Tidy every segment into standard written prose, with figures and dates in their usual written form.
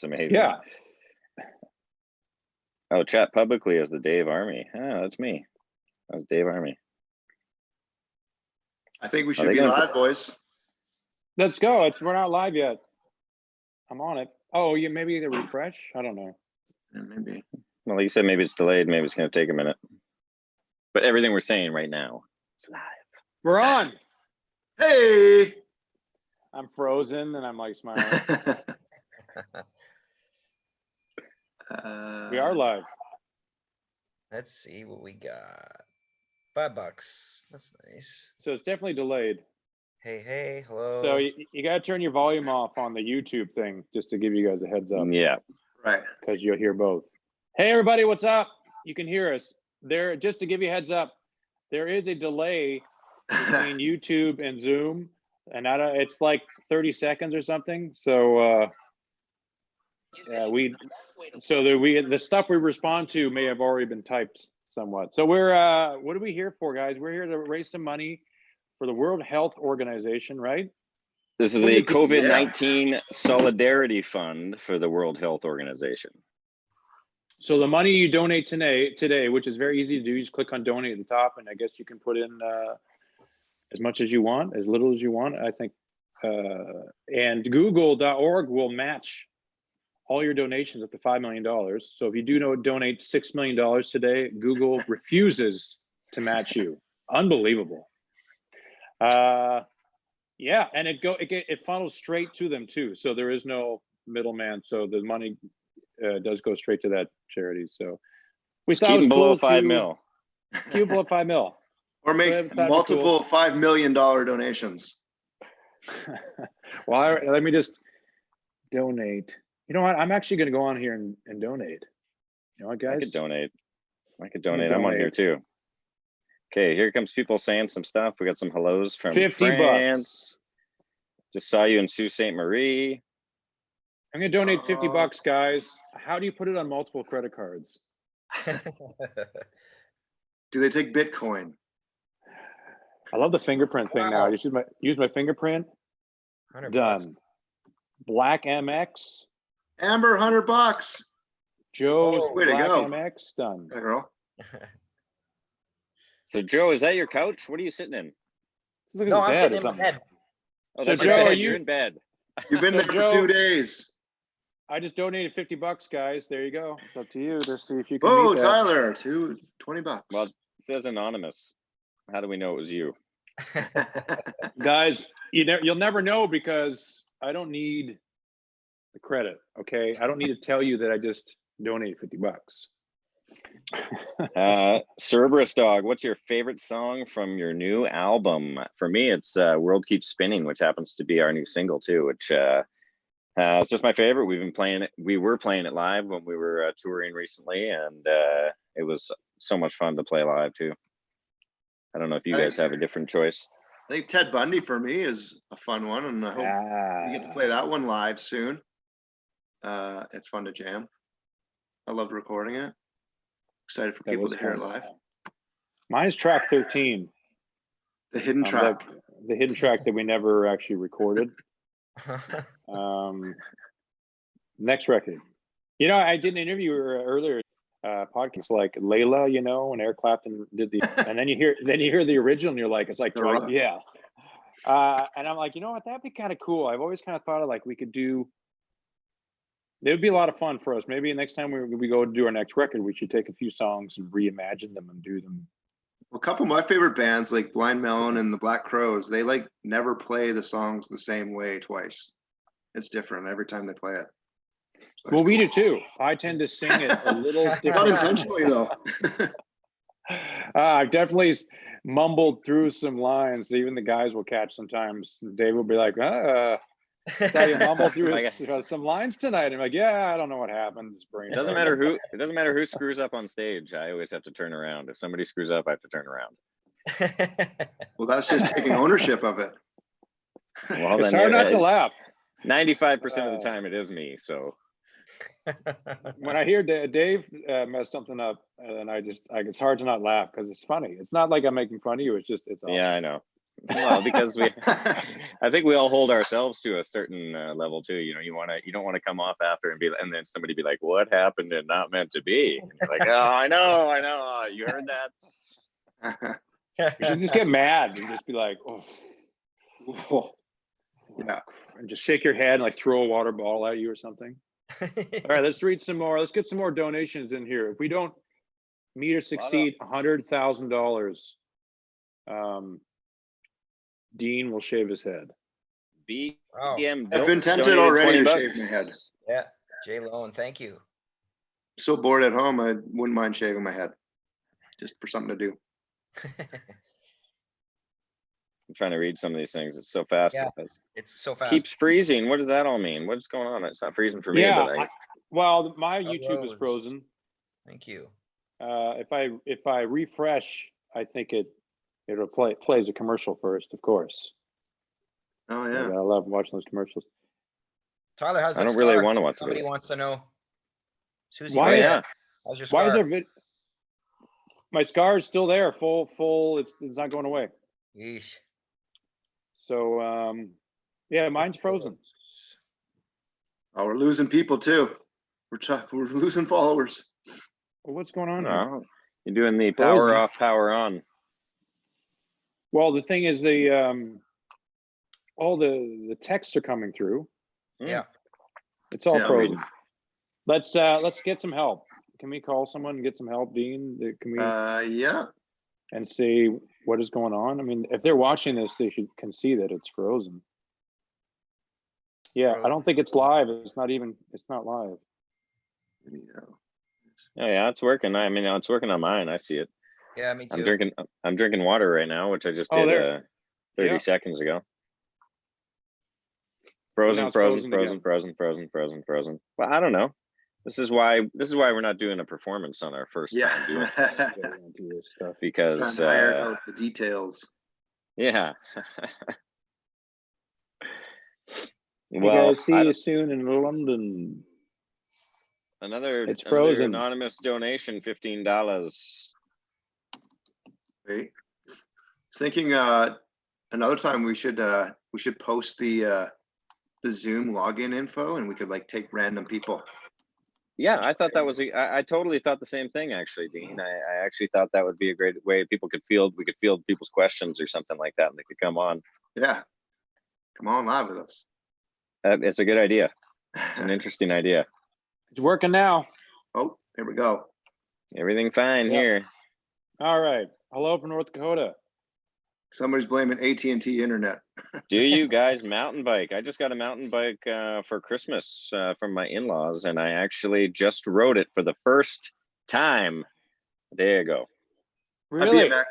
That's amazing. Yeah. Oh, chat publicly as the Dave Army. Oh, that's me. That's Dave Army. I think we should be live, boys. Let's go. We're not live yet. I'm on it. Oh, yeah, maybe the refresh. I don't know. Yeah, maybe. Well, like you said, maybe it's delayed. Maybe it's going to take a minute. But everything we're saying right now, it's live. We're on. Hey. I'm frozen and I'm like smiling. We are live. Let's see what we got. $5. That's nice. So it's definitely delayed. Hey, hello. So you got to turn your volume off on the YouTube thing just to give you guys a heads up. Yeah. Right. Because you'll hear both. Hey, everybody, what's up? You can hear us. There, just to give you a heads up, there is a delay between YouTube and Zoom. And it's like 30 seconds or something. So the stuff we respond to may have already been typed somewhat. So we're what are we here for, guys? We're here to raise some money for the World Health Organization, right? This is the COVID-19 Solidarity Fund for the World Health Organization. So the money you donate today, which is very easy to do, you just click on donate at the top, and I guess you can put in as much as you want, as little as you want, I think. And Google.org will match all your donations up to $5 million. So if you do donate $6 million today, Google refuses to match you. Unbelievable. Yeah, and it funnels straight to them too. So there is no middleman. So the money does go straight to that charity. So we thought it was below cool 5 mil. Keep below 5 mil. Or make multiple $5 million donations. Well, let me just donate. You know what? I'm actually going to go on here and donate. You know what, guys? I could donate. I'm on here too. Okay, here comes people saying some stuff. We got some hellos from 50 France. Just saw you in Sault Ste. Marie. I'm going to donate 50 bucks, guys. How do you put it on multiple credit cards? Do they take Bitcoin? I love the fingerprint thing now. I just use my fingerprint. Done. Black MX. Amber, $100. Joe's way to Black go. MX done. Hey, girl. So Joe, is that your couch? What are you sitting in? No, I'm sitting in my bed. Oh, So that's Joe, you're in bed. You've been there for 2 days. I just donated 50 bucks, guys. There you go. It's up to you. Let's see if you can. Oh, meet that. Tyler, $20. Well, it says anonymous. How do we know it was you? Guys, you'll never know because I don't need the credit. Okay, I don't need to tell you that I just donated 50 bucks. Cerberus Dog, what's your favorite song from your new album? For me, it's World Keeps Spinning, which happens to be our new single too, which it's just my favorite. We've been playing it. We were playing it live when we were touring recently, and it was so much fun to play live too. I don't know if you guys have a different choice. I think Ted Bundy for me is a fun one, and I hope we get to play that one live soon. It's fun to jam. I loved recording it. Excited for people to hear it live. Mine's track 13. The hidden track. The hidden track that we never actually recorded. Next record. You know, I did an interview earlier, podcast like Layla, you know, when Eric Clapton did the, and then you hear the original, and you're like, it's like, yeah. And I'm like, you know what, that'd be kind of cool. I've always kind of thought of like we could do. It would be a lot of fun for us. Maybe next time we go to do our next record, we should take a few songs and reimagine them and do them. A couple of my favorite bands, like Blind Melon and the Black Crowes, they like never play the songs the same way twice. It's different every time they play it. So well, we do too. I tend to sing it a little different. Not intentionally though. I've definitely mumbled through some lines. Even the guys will catch sometimes. Dave will be like, "Saw you mumble through some lines tonight." I'm like, "Yeah, I don't know what happened." It doesn't matter who. It doesn't matter who screws up on stage. I always have to turn around. If somebody screws up, I have to turn around. Well, that's just taking ownership of it. Well, it's hard not to laugh. 95% of the time, it is me. So when I hear Dave mess something up, and it's hard to not laugh because it's funny. It's not like I'm making fun of you. It's awesome. Yeah, I know. Well, because I think we all hold ourselves to a certain level too. You know, you don't want to come off after and then somebody be like, "What happened and not meant to be?" And you're like, "Oh, I know. You heard that?" You should just get mad and just be like, oh. Yeah. And just shake your head and like throw a water bottle at you or something. All right, let's read some more. Let's get some more donations in here. If we don't meet or succeed $100,000, Dean will shave his head. BM I've been tempted already to shave my head. Yeah, Jay Lone, thank you. So bored at home, I wouldn't mind shaving my head, just for something to do. I'm trying to read some of these things. It's so fast. Yeah, it's so fast. Keeps freezing. What does that all mean? What's going on? It's not freezing for me. Yeah, but well, my YouTube is frozen. Thank you. If I refresh, I think it'll plays a commercial first, of course. Oh yeah, I love watching those commercials. Tyler, how's that? I don't really want to watch Somebody wants to know. Susie, Why? Yeah. How's your Why scar? is there my scar is still there, full. It's not going away. Yeesh. So yeah, mine's frozen. oh, we're losing people too. We're losing followers. Well, what's going on here? No, you're doing the power Frozen. off, power on. Well, the thing is, all the texts are coming through. Yeah. It's all Yeah, frozen. Let's get some help. Can we call someone and get some help, Dean? Can we? Yeah. And see what is going on. I mean, if they're watching this, they can see that it's frozen. Yeah, I don't think it's live. It's not live. Oh yeah, it's working. I mean, it's working on mine. I see it. Yeah, me too. I'm drinking water right now, which I just did 30 seconds ago. Frozen. Well, I don't know. This is why we're not doing a performance on our first time doing this. Because iron out the details. Yeah. Well, see you soon in London. Another anonymous donation, $15. Wait, thinking another time we should post the Zoom login info and we could like take random people. Yeah, I thought that was I totally thought the same thing, actually, Dean. I actually thought that would be a great way we could field people's questions or something like that, and they could come on. Yeah, come on live with us. It's a good idea. It's an interesting idea. It's working now. Oh, here we go. Everything fine here. All right. Hello from North Dakota. Somebody's blaming AT&T internet. Do you guys mountain bike? I just got a mountain bike for Christmas from my in-laws, and I actually just rode it for the first time a day ago. Really? I BMX.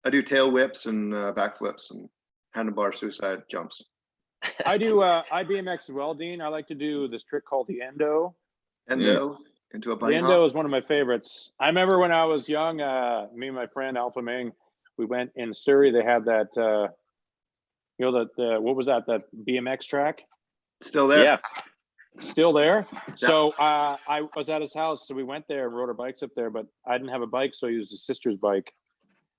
I do tail whips and backflips and handlebar suicide jumps. I do I BMX as well, Dean. I like to do this trick called the endo. Into a bunny hop. The endo is one of my favorites. I remember when I was young, me and my friend Alpha Ming, we went in Surrey. They had that, what was that BMX track? Still there. Yeah. Still there. Yeah. So I was at his house, so we went there and rode our bikes up there, but I didn't have a bike, so I used his sister's bike.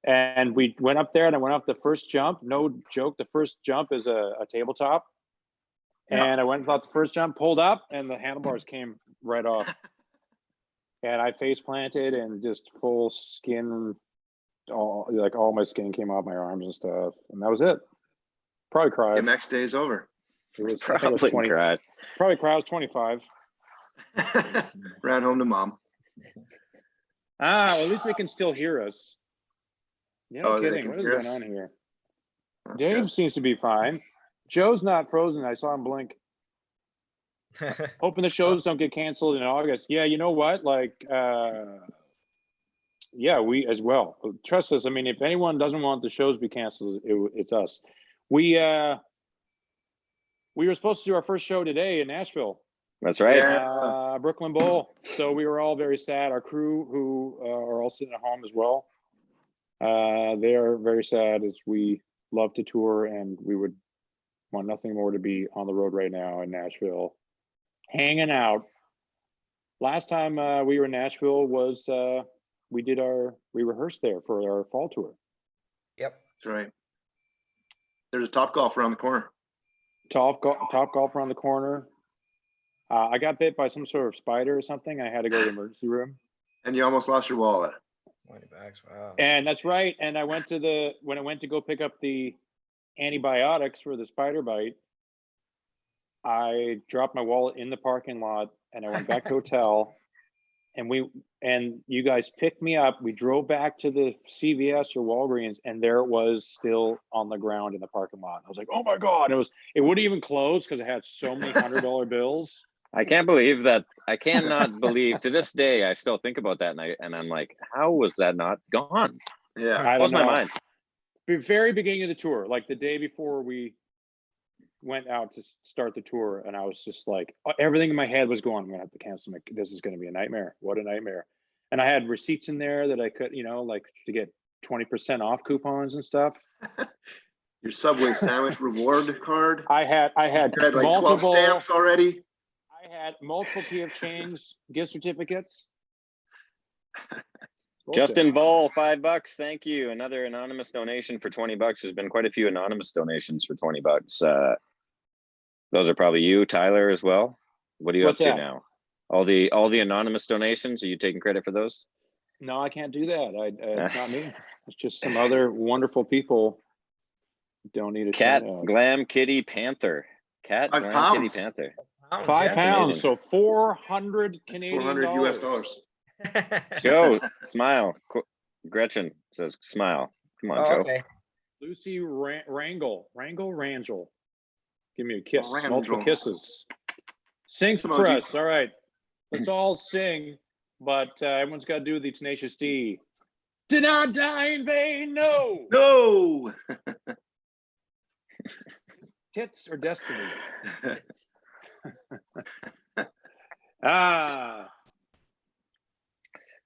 And we went up there and I went off the first jump. No joke, the first jump is a tabletop. Yeah. And I went off the first jump, pulled up, and the handlebars came right off. And I face planted and just full skin, all my skin came off my arms and stuff. And that was it. Probably cried. BMX day's over. It was probably 20. Cried. Probably cried. I was 25. Ran home to mom. Well, at least they can still hear us. Yeah, no kidding. What is going on here? That's James good. Seems to be fine. Joe's not frozen. I saw him blink. Hoping the shows don't get canceled in August. Yeah, you know what? Yeah, we as well. Trust us. I mean, if anyone doesn't want the shows to be canceled, it's us. We were supposed to do our first show today in Nashville. That's right. Brooklyn Bowl. So we were all very sad. Our crew, who are all sitting at home as well, they are very sad, as we love to tour and we would want nothing more to be on the road right now in Nashville, hanging out. Last time we were in Nashville was we rehearsed there for our fall tour. Yep, that's right. There's a Top Golf around the corner. Top Golf around the corner. I got bit by some sort of spider or something. I had to go to the emergency room. And you almost lost your wallet. 20 bucks. Wow. And that's right. And I went to when I went to go pick up the antibiotics for the spider bite, I dropped my wallet in the parking lot and I went back to the hotel and you guys picked me up. We drove back to the CVS or Walgreens and there it was still on the ground in the parking lot. I was like, oh my God. It wouldn't even close because it had so many $100 bills. I can't believe that. I cannot believe to this day. I still think about that, and I'm like, how was that not gone? Yeah. I Blows don't my know. mind. The very beginning of the tour, like the day before we went out to start the tour, and I was just like, everything in my head was going, I'm gonna have to cancel. This is gonna be a nightmare. What a nightmare. And I had receipts in there that I could, like to get 20% off coupons and stuff. Your Subway sandwich reward card. I had You had like 12 multiple stamps already. I had multiple PF Chang's gift certificates. Justin Ball, $5. Thank you. Another anonymous donation for 20 bucks. There's been quite a few anonymous donations for 20 bucks. Those are probably you, Tyler, as well. What are you What's up to that? now? All the anonymous donations. Are you taking credit for those? No, I can't do that. It's not me. It's just some other wonderful people. Don't need a Cat, shout out. Glam, Kitty, Panther. Cat, 5 Glam, pounds. Kitty, Panther. 5 pounds, amazing. so 400 It's Canadian 400 US dollars. Joe, smile. Gretchen says, smile. Come on, Oh, Joe. okay. Lucy Rangel. Give me a kiss. Rangel. Multiple kisses. Sing Some for emoji. us. All right. Let's all sing, but everyone's got to do the Tenacious D. Did I die in vain? No. No. Tits or destiny? Ah.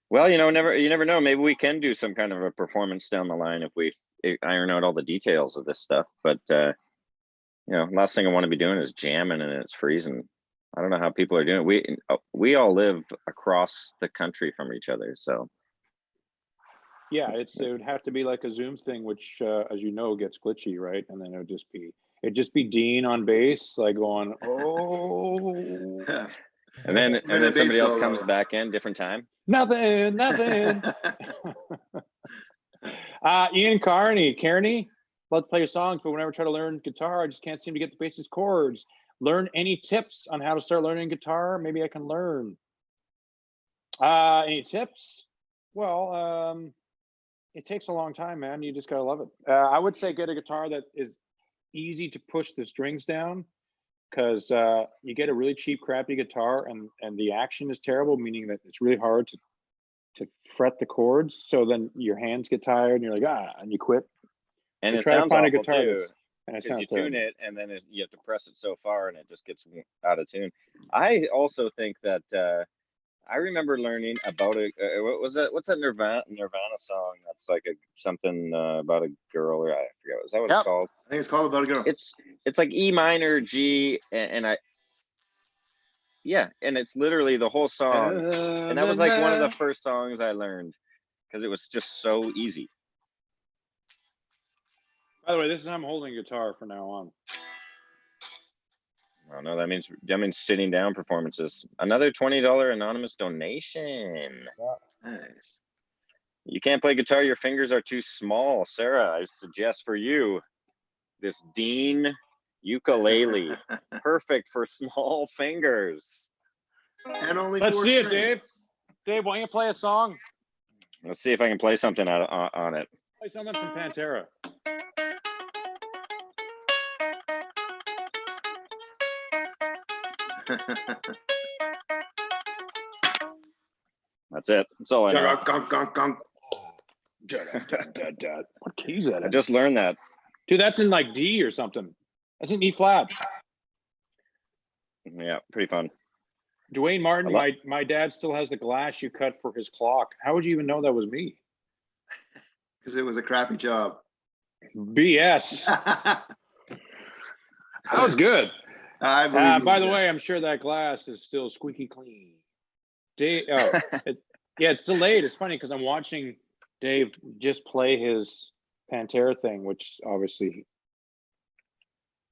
Well, you never know. Maybe we can do some kind of a performance down the line if we iron out all the details of this stuff. But last thing I want to be doing is jamming and it's freezing. I don't know how people are doing it. We all live across the country from each other, so Yeah, it would have to be like a Zoom thing, which, as you know, gets glitchy, right? And then it'd just be Dean on bass, like going, oh, and then Minute somebody bass else solo. comes back in different time. nothing. Ian Kearney, love to play your songs, but whenever I try to learn guitar, I just can't seem to get the basic chords. Learn any tips on how to start learning guitar? Maybe I can learn. Any tips? Well, it takes a long time, man. You just gotta love it. I would say get a guitar that is easy to push the strings down, because you get a really cheap, crappy guitar, and the action is terrible, meaning that it's really hard to fret the chords. So then your hands get tired, and you're like, and you quit. And You it try to sounds find a awful guitar too, and it because sounds you tune terrible. it and then you have to press it so far and it just gets out of tune. I also think that I remember learning about what was that? What's that Nirvana song? That's like something about a girl, or I forget. Is that what it's called? I think it's called About a Girl. It's like E minor, G, and it's literally the whole song. And that was like one of the first songs I learned because it was just so easy. By the way, this is how I'm holding a guitar from now on. Oh no, that means sitting down performances. Another $20 anonymous donation. Nice. You can't play guitar, your fingers are too small. Sarah, I suggest for you this Dean ukulele. Perfect for small fingers. And only Let's 4 see it, strings. Dave, why don't you play a song? Let's see if I can play something on it. Play something from Pantera. That's it. That's all I know. Gunk, gunk, gunk. What key is that I in? just learned that. Dude, that's in like D or something. That's in E flat. Yeah, pretty fun. Dwayne Martin, my dad still has the glass you cut for his clock. How would you even know that was me? Because it was a crappy job. BS. That was good. I believe you By the did. way, I'm sure that glass is still squeaky clean. Dave, it's delayed. It's funny because I'm watching Dave just play his Pantera thing, which obviously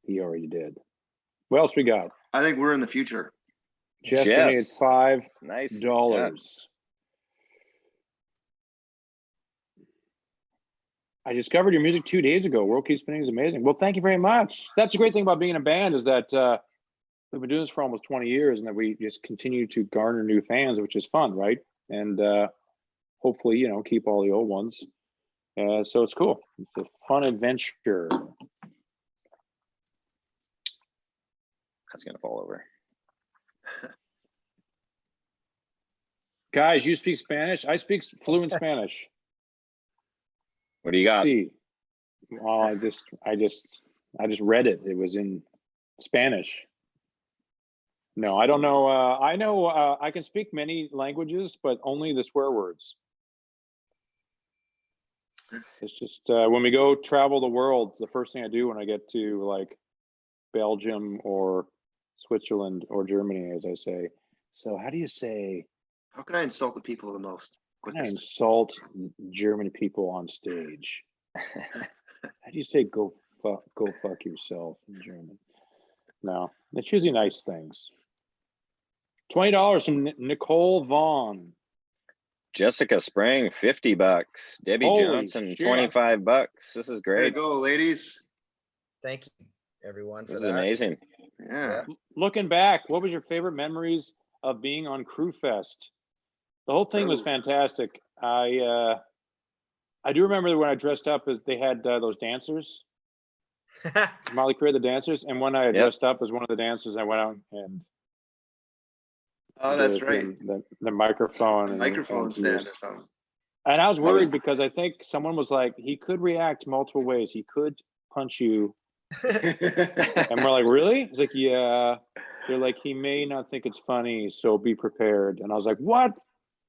He already did. What else we got? I think we're in the future. Jess Jess. donated $5. Nice. I discovered your music 2 days ago. World Keeps Spinning is amazing. Well, thank you very much. That's a great thing about being in a band is that we've been doing this for almost 20 years and that we just continue to garner new fans, which is fun, right? And hopefully, you know, keep all the old ones. So it's cool. It's a fun adventure. That's gonna fall over. Guys, you speak Spanish? I speak fluent Spanish. What do you got? See, well, I just read it. It was in Spanish. No, I don't know. I know I can speak many languages, but only the swear words. It's just when we go travel the world, the first thing I do when I get to like Belgium or Switzerland or Germany, as I say, so how do you say? How can I insult the people the most? I Quickest. insult German people on stage. How do you say go fuck yourself in German? No, it's usually nice things. $20 from Nicole Vaughn. Jessica Spring, $50. Debbie Holy Johnson, shit. $25. This is There you great. go, ladies. Thank you, everyone, for This is that. amazing. Yeah. Looking back, what was your favorite memories of being on Crew Fest? The whole thing was Oh. fantastic. I do remember when I dressed up as they had those dancers. Molly Crew, the dancers, and when I Yep. dressed up as one of the dancers, I went out and Oh, that's did right. the microphone and Microphone stand or something. And I was I was- worried because I think someone was like, he could react multiple ways. He could punch you. And we're like, really? He's like, yeah. They're like, he may not think it's funny, so be prepared. And I was like, what?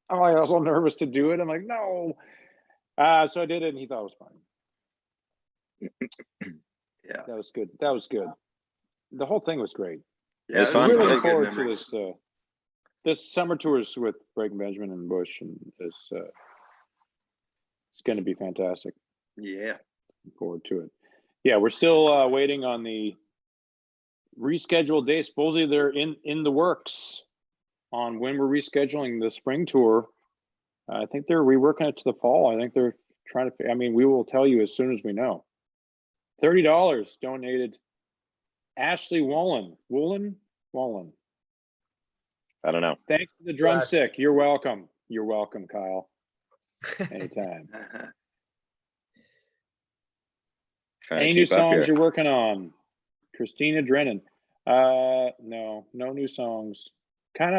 I'm like, I was all nervous to do it. I'm like, no. So I did it, and he thought it was funny. Yeah. That was good. That was good. The whole thing was great. Yeah, It's there's fun. I'm some really really looking good forward to memories. this summer tours with Breaking Benjamin and Bush, and it's going to be fantastic. Yeah. Looking forward to it. Yeah, we're still waiting on the rescheduled date. Supposedly they're in the works on when we're rescheduling the spring tour. I think they're reworking it to the fall. I think they're trying to. I mean, we will tell you as soon as we know. $30 donated. Ashley Wallen. I don't know. Thanks for the drumstick. You're welcome. You're welcome, Kyle. Anytime. Trying Any to new keep up songs here. you're working on? Christina Drennan. No new songs. Kind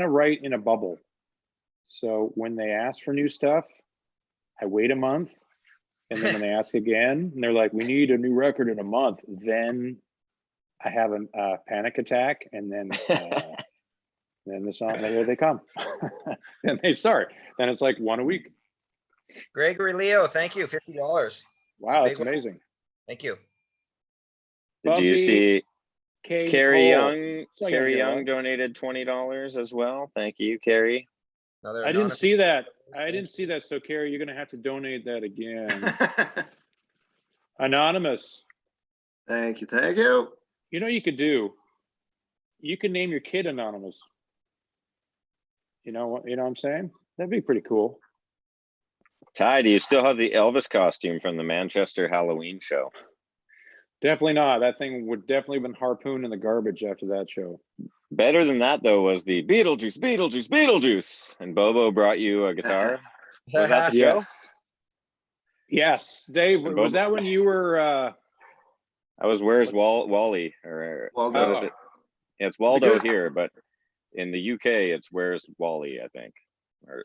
of right in a bubble. So when they ask for new stuff, I wait a month, and then when they ask again, and they're like, "We need a new record in a month," then I have a panic attack, and then then the song, here they come. Then they start. Then it's like one a week. Gregory Leo, thank you, $50. Wow, big that's one. amazing. Thank you. Did you Buffy see K. Carrie Cole. Young? So I gotta Carrie get Young that. donated $20 as well. Thank you, Carrie. Another I didn't anonymous- see that. I Thank didn't you. see that. So Carrie, you're gonna have to donate that again. Anonymous. Thank you. Thank you. You know what you could do? You can name your kid Anonymous. You know what I'm saying? That'd be pretty cool. Ty, do you still have the Elvis costume from the Manchester Halloween show? Definitely not. That thing would definitely have been harpooned in the garbage after that show. Better than that, though, was the Beetlejuice. And Bobo brought you a guitar. Was that the show? Yes. Yes. Dave, And was Bobo- that when you were I was Where's Wally? Or Waldo. what is it? Yeah, it's Waldo good? here, but in the UK, it's Where's Wally, I think. Or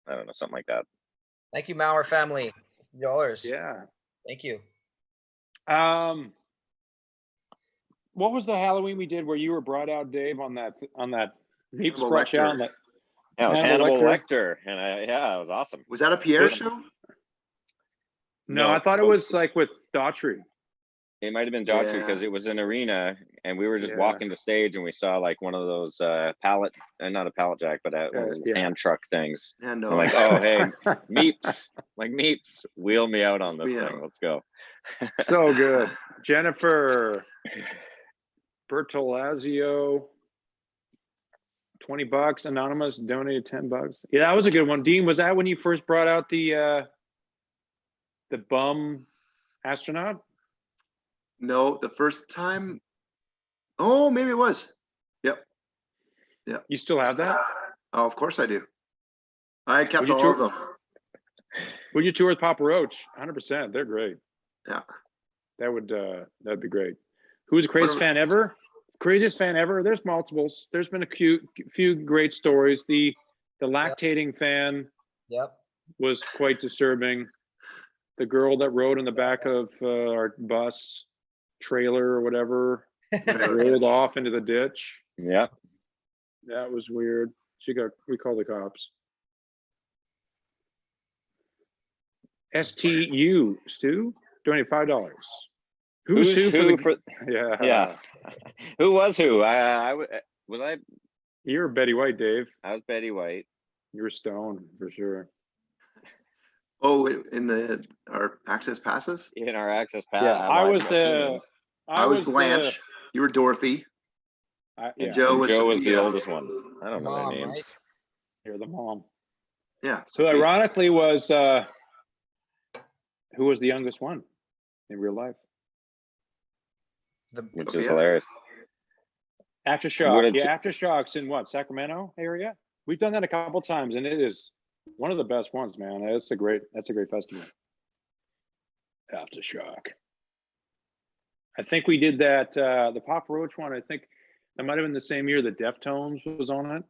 I don't know, something like that. Thank you, Mauer family, $50. yeah. Thank you. What was the Halloween we did where you were brought out, Dave, on that Meeps Hannibal brought you out Lecter. on that? Yeah, it was Hannibal Hannibal Lecter. Lecter. And yeah, it was awesome. Was that a Pierre Good. show? No, No, I thought it was like with Daughtry. It might have been Daughtry because Yeah. it was an arena and we were just Yeah. walking the stage and we saw like one of those pallet, not a pallet jack, but one of those Yeah. hand truck things. And I'm like, oh, hey, Meeps, like Meeps, wheel me out on this Yeah. thing. Let's go. So good. Jennifer Bertolazio, $20. Anonymous donated $10. Yeah, that was a good one. Dean, was that when you first brought out the bum astronaut? No, the first time. Oh, maybe it was. Yep. You still have that? Oh, of course I do. I kept Would you all of tour- them. Would you tour with Papa Roach? 100%. They're great. Yeah. That'd be great. Who's the craziest What fan ever? Craziest fan ever? There's multiples. There's been a few great stories. The lactating fan Yep. was quite disturbing. The girl that rode in the back of our bus trailer or whatever rolled off into the ditch. Yeah. That was weird. We called the cops. STU, Stu, donate $5. Who's Who's Stu who for the? for? Yeah. Who was who? Was I? You're Betty White, Dave. I was Betty White. You were Stone for sure. Oh, in our access passes. In our access pass. Yeah, I was I was Blanche. You were Dorothy. Yeah, Joe was Joe was the Sophia. oldest one. I don't know their Mom, names. right? you're the mom. Yeah. So Sophia. ironically was who was the youngest one in real life? Which Sophia. is hilarious. Aftershock. Yeah, Aftershock's in what, Sacramento area? We've done that a couple times, and it is one of the best ones, man. That's a great festival. Aftershock. I think we did that. The Pop Roach one. I think that might have been the same year that Deftones was on it,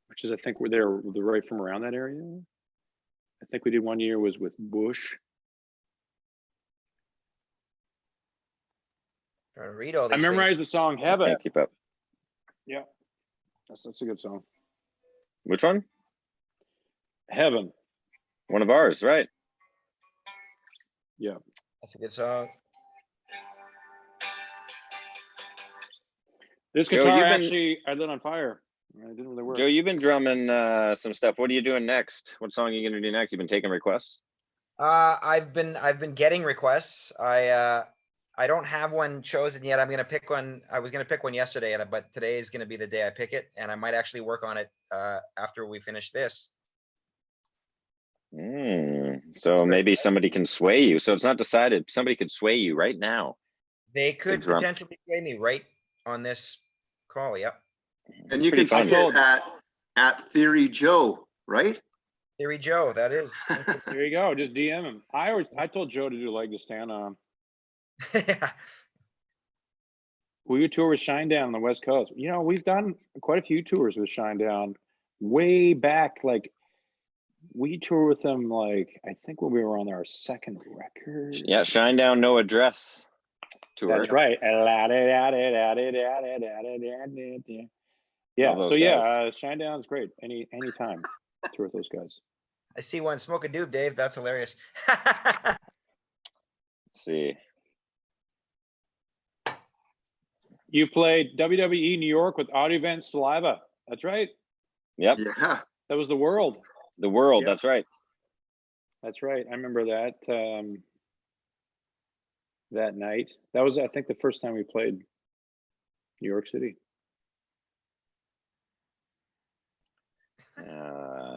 which is I think they're right from around that area. I think we did one year was with Bush. Trying to read all I these memorized the song Heaven. Can't keep up. Yeah, that's a good song. Which one? Heaven. One of ours, right? Yeah. things. That's a good song. This Joe, guitar you've been- actually I lit on fire. I didn't really work. Joe, you've been drumming some stuff. What are you doing next? What song are you gonna do next? You've been taking requests? I've been getting requests. I don't have one chosen yet. I'm gonna pick one. I was gonna pick one yesterday, but today is gonna be the day I pick it, and I might actually work on it after we finish this. So maybe somebody can sway you. So it's not decided. Somebody could sway you right now. They could drum. potentially play me right on this call. Yep. And you Pretty can see fun. it at Theory Joe, right? Theory Joe, that is. There you go. Just DM him. I told Joe to do leg to stand on. Will you tour with Shinedown on the West Coast? You know, we've done quite a few tours with Shinedown way back. Like we toured with them, like I think when we were on our second record. Yeah, Shinedown, no address. Tour. That's right. Yeah. Love So those yeah, guys. Shinedown's great. Anytime tour with those guys. I see one. Smoke a doob, Dave. That's hilarious. Let's see. You played WWE New York with Audio Event Saliva. That's right. Yep. Yeah. That was the World. The World. Yep. That's right. That's right. I remember that. That night. That was, I think, the first time we played New York City.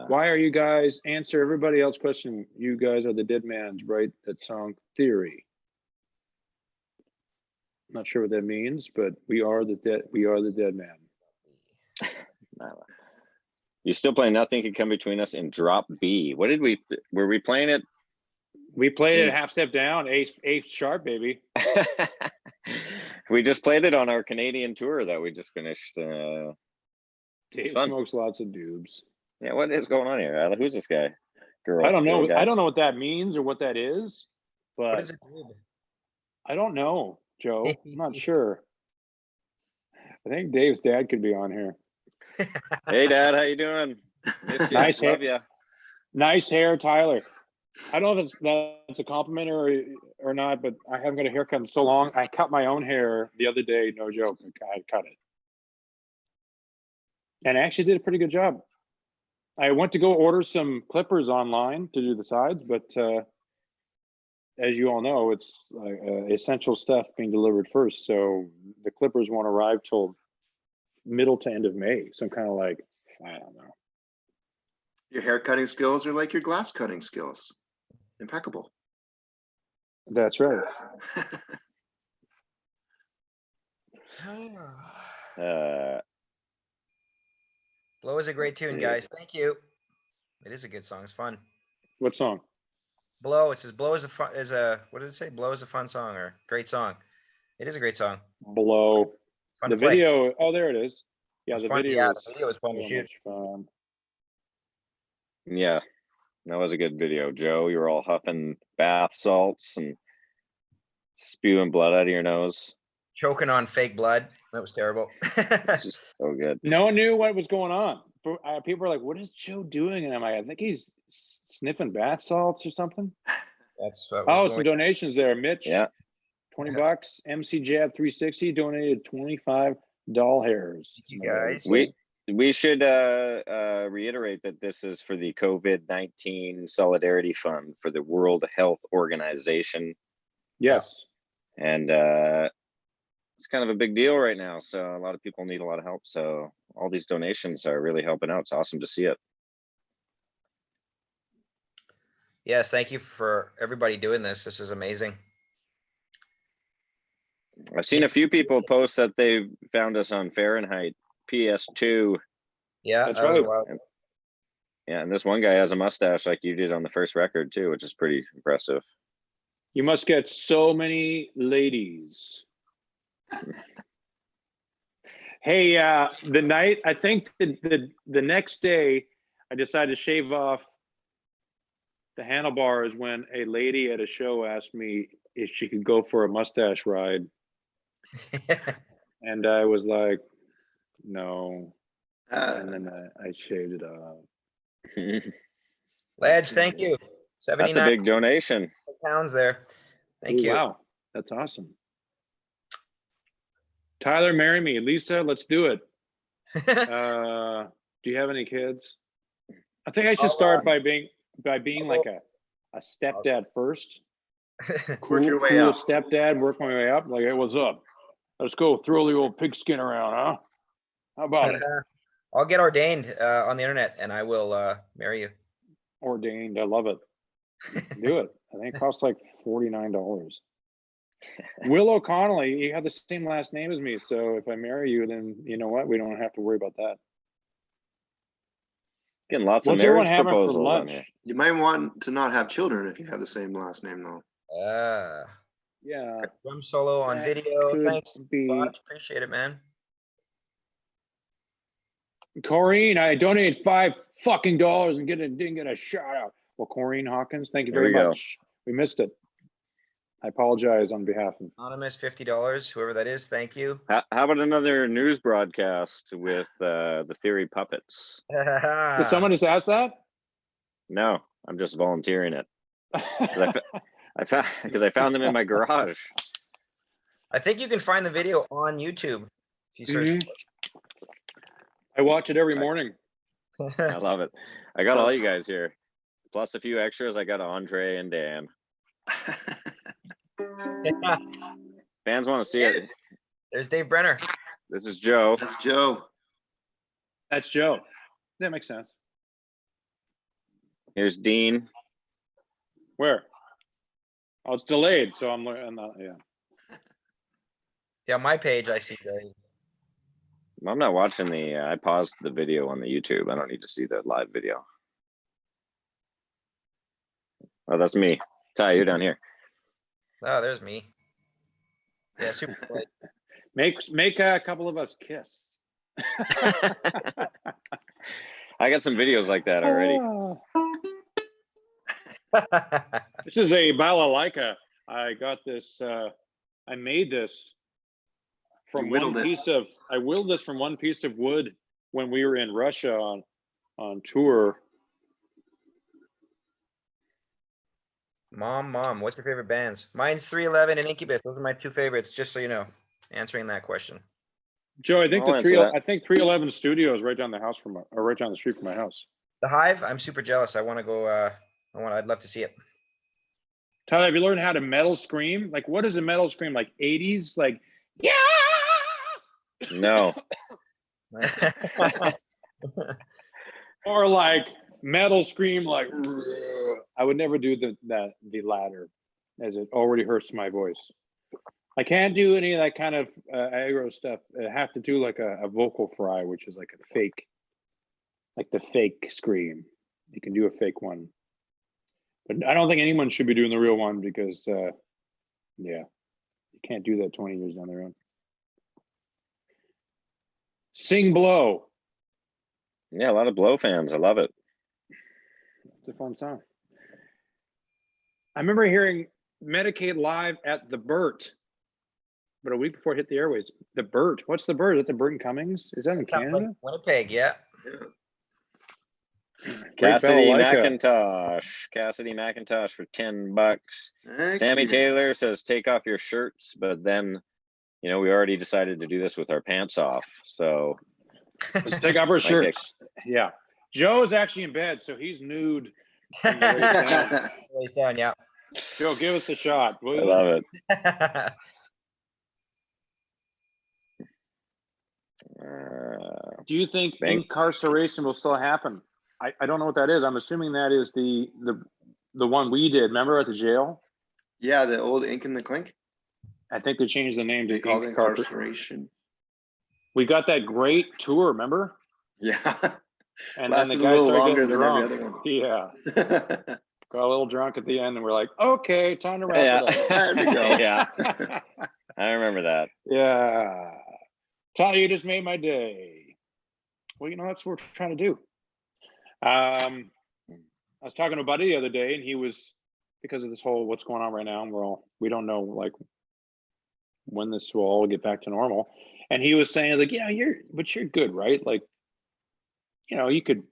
Why are you guys answer everybody else's question? You guys are the dead man's, right? That song Theory. Not sure what that means, but we are the dead man. You still play Nothing Can Come Between Us in Drop B. What did were we playing it? We played it half step down, eighth sharp, baby. We just played it on our Canadian tour that we just finished. Dave fun. smokes lots of doobs. Yeah, what is going on here? Who's this guy? Girl. I don't know. girl guy? I don't know what that means or what that is, What but is it? Doob? I don't know, Joe. I'm not sure. I think Dave's dad could be on here. Hey, Dad, how you doing? Miss you. Nice Love hair. ya. Nice hair, Tyler. I don't know if that's a compliment or not, but I haven't got a haircut in so long. I cut my own hair the other day, no joke. I cut it. And I actually did a pretty good job. I went to go order some clippers online to do the sides, but as you all know, it's essential stuff being delivered first. So the clippers won't arrive till middle to end of May. So I'm kind of like, I don't know. Your hair cutting skills are like your glass cutting skills. Impeccable. That's right. Blow is a great Let's tune, see. guys. Thank you. It is a good song. It's fun. What song? Blow. It says Blow is what did it say? Blow is a fun song or great song. It is a great song. Below. Fun The to play. video. Oh, there it is. Yeah, It's the fun. video. Yeah, is the video was fun to so shoot. much fun. Yeah, that was a good video, Joe. You were all huffing bath salts and spewing blood out of your nose. Choking on fake blood. That was terrible. It's just so good. No one knew what was going on. People were like, "What is Joe doing?" And I'm like, "I think he's sniffing bath salts or something." That's what Oh, was some going. donations there. Mitch, Yeah. $20. MC Jab 360 donated 25 doll hairs. Thank you, guys. We should reiterate that this is for the COVID-19 Solidarity Fund for the World Health Organization. Yes. And it's kind of a big deal right now. So a lot of people need a lot of help. So all these donations are really helping out. It's awesome to see it. Yes, thank you for everybody doing this. This is amazing. I've seen a few people post that they found us on Fahrenheit PS2. Yeah, That's that was a right. while. Yeah, and this one guy has a mustache like you did on the first record too, which is pretty impressive. You must get so many ladies. Hey, the night, I think the next day, I decided to shave off the handlebars when a lady at a show asked me if she could go for a mustache ride. And I was like, no. And then I shaved it off. Ledge, thank you. That's a 79 big donation. pounds there. Thank Ooh, you. Wow, that's awesome. Tyler, marry me. Lisa, let's do it. Do you have any kids? I think I should start by being like a stepdad first. Work your way cool up. Stepdad, work my way up. Like, hey, what's up? Let's go throw the old pigskin around, huh? How about it? I'll get ordained on the internet and I will marry you. Ordained. I love it. Do it. I think it costs like $49. Will O'Connelly, you have the same last name as me, so if I marry you, then you know what? We don't have to worry about that. Getting lots What's of everyone marriage having for proposals on lunch? here. You might want to not have children if you have the same last name, though. Yeah. Drum solo on That video. could Thanks, be. Botch. Appreciate it, man. Corrine, I donated $5 fucking and didn't get a shout out. Well, Corrine Hawkins, thank you There very we go. much. We missed it. I apologize on behalf of. Anonymous, $50, whoever that is. Thank you. How about another news broadcast with the Theory Puppets? Did someone just ask that? No, I'm just volunteering it. Because I found them in my garage. I think you can find the video on YouTube if you search. I watch it every morning. I love it. I got all you guys here. Plus a few extras. I got Andre and Dan. Fans want to see it. There's Dave Brenner. This is Joe. That's Joe. That's Joe. That makes sense. Here's Dean. Where? Oh, it's delayed, so I'm not. Yeah. Yeah, on my page I see Dave. I'm not watching the. I paused the video on the YouTube. I don't need to see the live video. Oh, that's me. Ty, you're down here. Oh, there's me. Yeah, super late. Make a couple of us kiss. I got some videos like that already. This is a balalaika. I got this. I made this from one piece of. I whittled this from one piece of wood when we were in Russia on tour. Mom, what's your favorite bands? Mine's 311 and Incubus. Those are my two favorites, just so you know, answering that question. Joe, I think I'll answer that. I think 311 Studio is right down the house or right down the street from my house. The Hive, I'm super jealous. I want to go, I'd love to see it. Tyler, have you learned how to metal scream? Like, what is a metal scream? Like 80s? Like, yeah. No. Or like metal scream, like I would never do the latter, as it already hurts my voice. I can't do any of that kind of aggro stuff. I have to do like a vocal fry, which is like a fake, like the fake scream. You can do a fake one, but I don't think anyone should be doing the real one because, yeah, you can't do that 20 years down the road. Sing Blow. Yeah, a lot of Blow fans. I love it. It's a fun song. I remember hearing Medicaid live at the Burt, but a week before it hit the airways. The Burt. What's the Burt? Is that the Burton Cummings? Is that in Sounds Canada? like Winnipeg, yeah. Great Cassidy balalaika. McIntosh for $10. Thank Sammy you. Taylor says, take off your shirts, but then, we already decided to do this with our pants off. So Let's take off our shirts. Yeah. Joe is actually in bed, so he's nude. from the waist down. Waist down, yeah. Joe, give us a shot, will I you? love it. Do you think Bank- incarceration will still happen? I don't know what that is. I'm assuming that is the one we did. Remember at the jail? Yeah, the old Ink and the Clink. I think they changed the name They to called it incarceration. incarceration. We got that great tour, remember? Yeah. And then Lasted the a guy little started longer getting than drunk. every other one. Yeah, got a little drunk at the end, and we're like, okay, time to wrap it up. There we go. Yeah, I remember that. Yeah. Tyler, you just made my day. Well, that's what we're trying to do. I was talking to a buddy the other day, and he was, because of this whole what's going on right now, and we don't know like when this will all get back to normal. And he was saying like, yeah, you're good, right? Like, you could